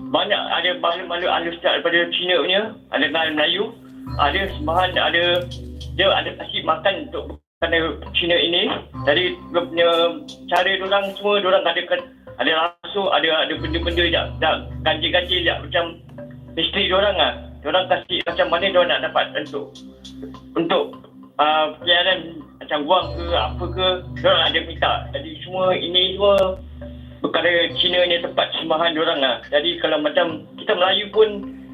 banyak ada makhluk-makhluk halus daripada Cina punya, ada dalam Melayu, ada sembahan, dia ada kasih makan untuk kerana Cina ini. Jadi dia punya cara diorang semua, diorang ada rasuk, ada benda-benda ganjil-ganjil macam misteri diorang lah. Diorang kasih macam mana diorang nak dapat untuk perjalanan macam wang ke apa ke, diorang ada minta. Jadi semua ini semua perkara Cina ni tempat sembahan diorang lah. Jadi kalau macam kita Melayu pun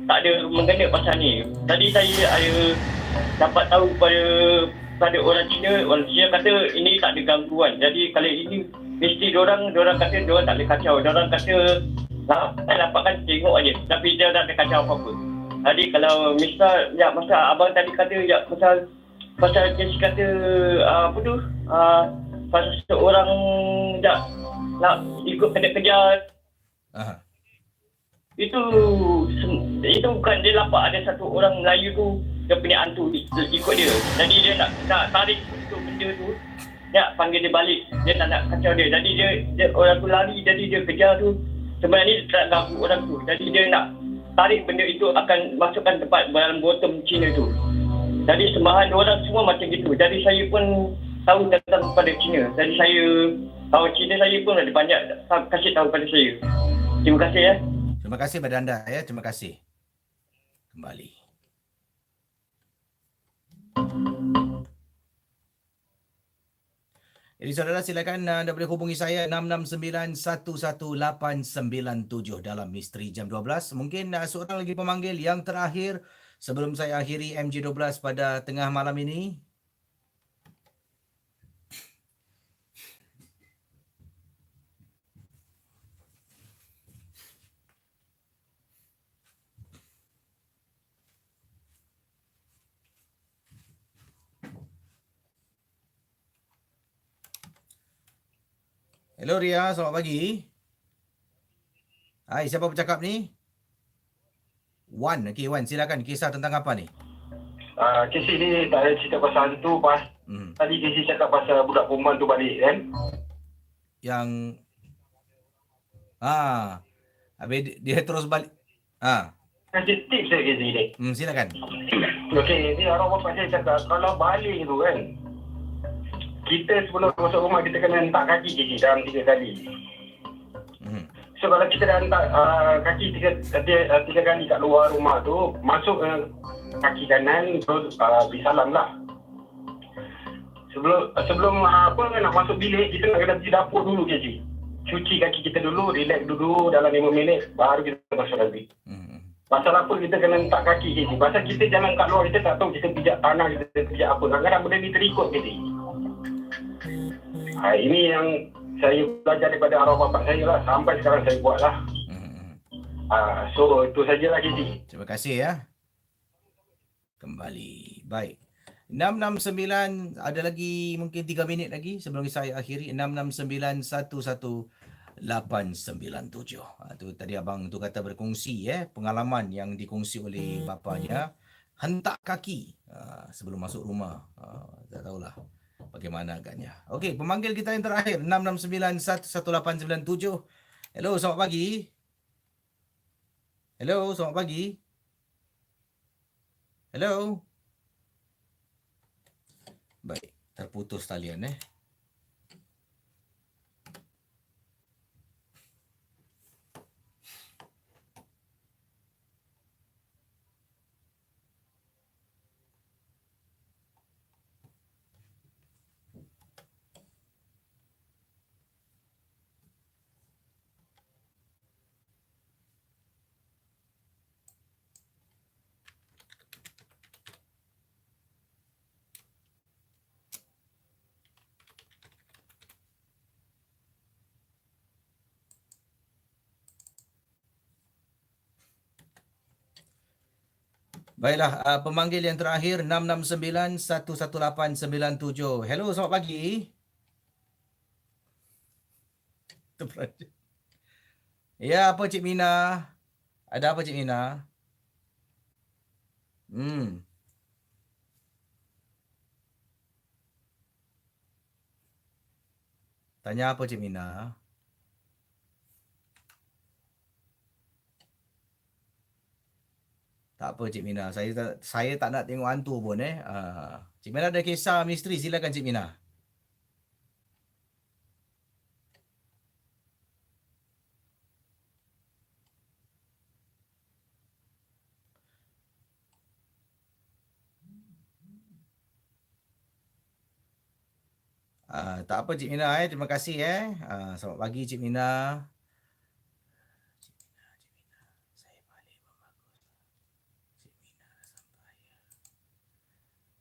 tak ada mengena pasal ni. Tadi saya ada dapat tahu pada orang Cina kata ini tak ada gangguan. Jadi kalau ini mesti diorang kata diorang tak boleh kacau. Diorang kata dapatkan tengok aje, tapi dia tak ada kacau apa-apa. Jadi kalau misal masa abang tadi kata pasal Jesse kata pasal seorang nak ikut kejar. Itu bukan dia lapak ada satu orang Melayu tu dia punya hantu ikut dia. Jadi dia nak tarik tu benda tu, dia panggil dia balik. Dia tak nak kacau dia. Jadi dia orang tu lari, jadi dia kejar tu. Sebenarnya dia tak ganggu orang tu. Jadi dia nak tarik benda itu akan masukkan tempat dalam bottom Cina tu. Jadi sembahan orang semua macam gitu. Jadi saya pun tahu tentang pada Cina. Jadi saya tahu Cina, saya pun ada banyak kasih tahu pada saya. Terima kasih ya. Terima kasih pada anda ya. Terima kasih. Kembali. Jadi saudara silakan anda boleh hubungi saya 669-11897 dalam Misteri Jam 12. Mungkin seorang lagi pemanggil yang terakhir sebelum saya akhiri MJ12 pada tengah malam ini. Hello Ria, selamat pagi. Hai, siapa bercakap ni? Wan, okey Wan, silakan kisah tentang apa ni? Casey ni tak ada cerita pasal hantu pas. Tadi Casey cakap pasal budak perempuan tu balik kan? Yang habis dia terus balik. Kasih tips saya Casey ni. Silakan. Okey, ni arwah bapak saya cakap kalau balik tu kan, kita sebelum masuk rumah kita kena hentak kaki Casey dalam 3 kali. So kalau kita dah hentak kaki 3 kali kat luar rumah tu, masuk kaki kanan terus bisalam lah. Sebelum nak masuk bilik, kita nak kena pergi dapur dulu Casey. Cuci kaki kita dulu, relax dulu dalam 5 minit baru kita masuk nanti. Pasal apa kita kena hentak kaki Casey? Pasal kita jalan kat luar, kita tak tahu kita pijak tanah, kita pijak apa. Kadang-kadang benda ni terikut Casey. Ini yang saya belajar daripada arwah bapak saya lah. Sampai sekarang saya buat lah. So itu sajalah Casey. Terima kasih ya. Kembali. Baik. 669, ada lagi mungkin 3 minit lagi sebelum saya akhiri. 669-11897. Tu tadi abang tu kata berkongsi pengalaman yang dikongsi oleh bapanya. Hentak kaki sebelum masuk rumah. Tak tahulah bagaimana agaknya. Okey, pemanggil kita yang terakhir 669-11897. Hello, selamat pagi. Hello, selamat pagi. Hello. Baik, terputus talian Baiklah, pemanggil yang terakhir 669-11897. Hello, selamat pagi. Ya, apa Cik Mina? Ada apa Cik Mina? Tanya apa Cik Mina? Tak apa Cik Mina, saya tak nak tengok hantu pun Cik Mina ada kisah misteri, silakan Cik Mina. Tak apa Cik Mina terima kasih selamat pagi Cik Mina. Saya balik bagus. Cik Mina dah sampai.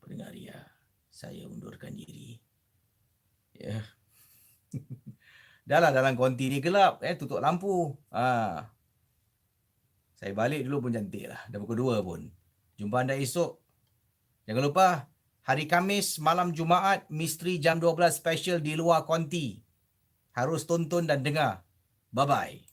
Pendengar ya, saya undurkan diri. Ya. Dah lah dalam konti ni gelap tutup lampu. Saya balik dulu pun cantik lah. Dah pukul 2 pun. Jumpa anda esok. Jangan lupa hari Khamis malam Jumaat Misteri Jam 12 special di luar konti. Harus tonton dan dengar. Bye-bye.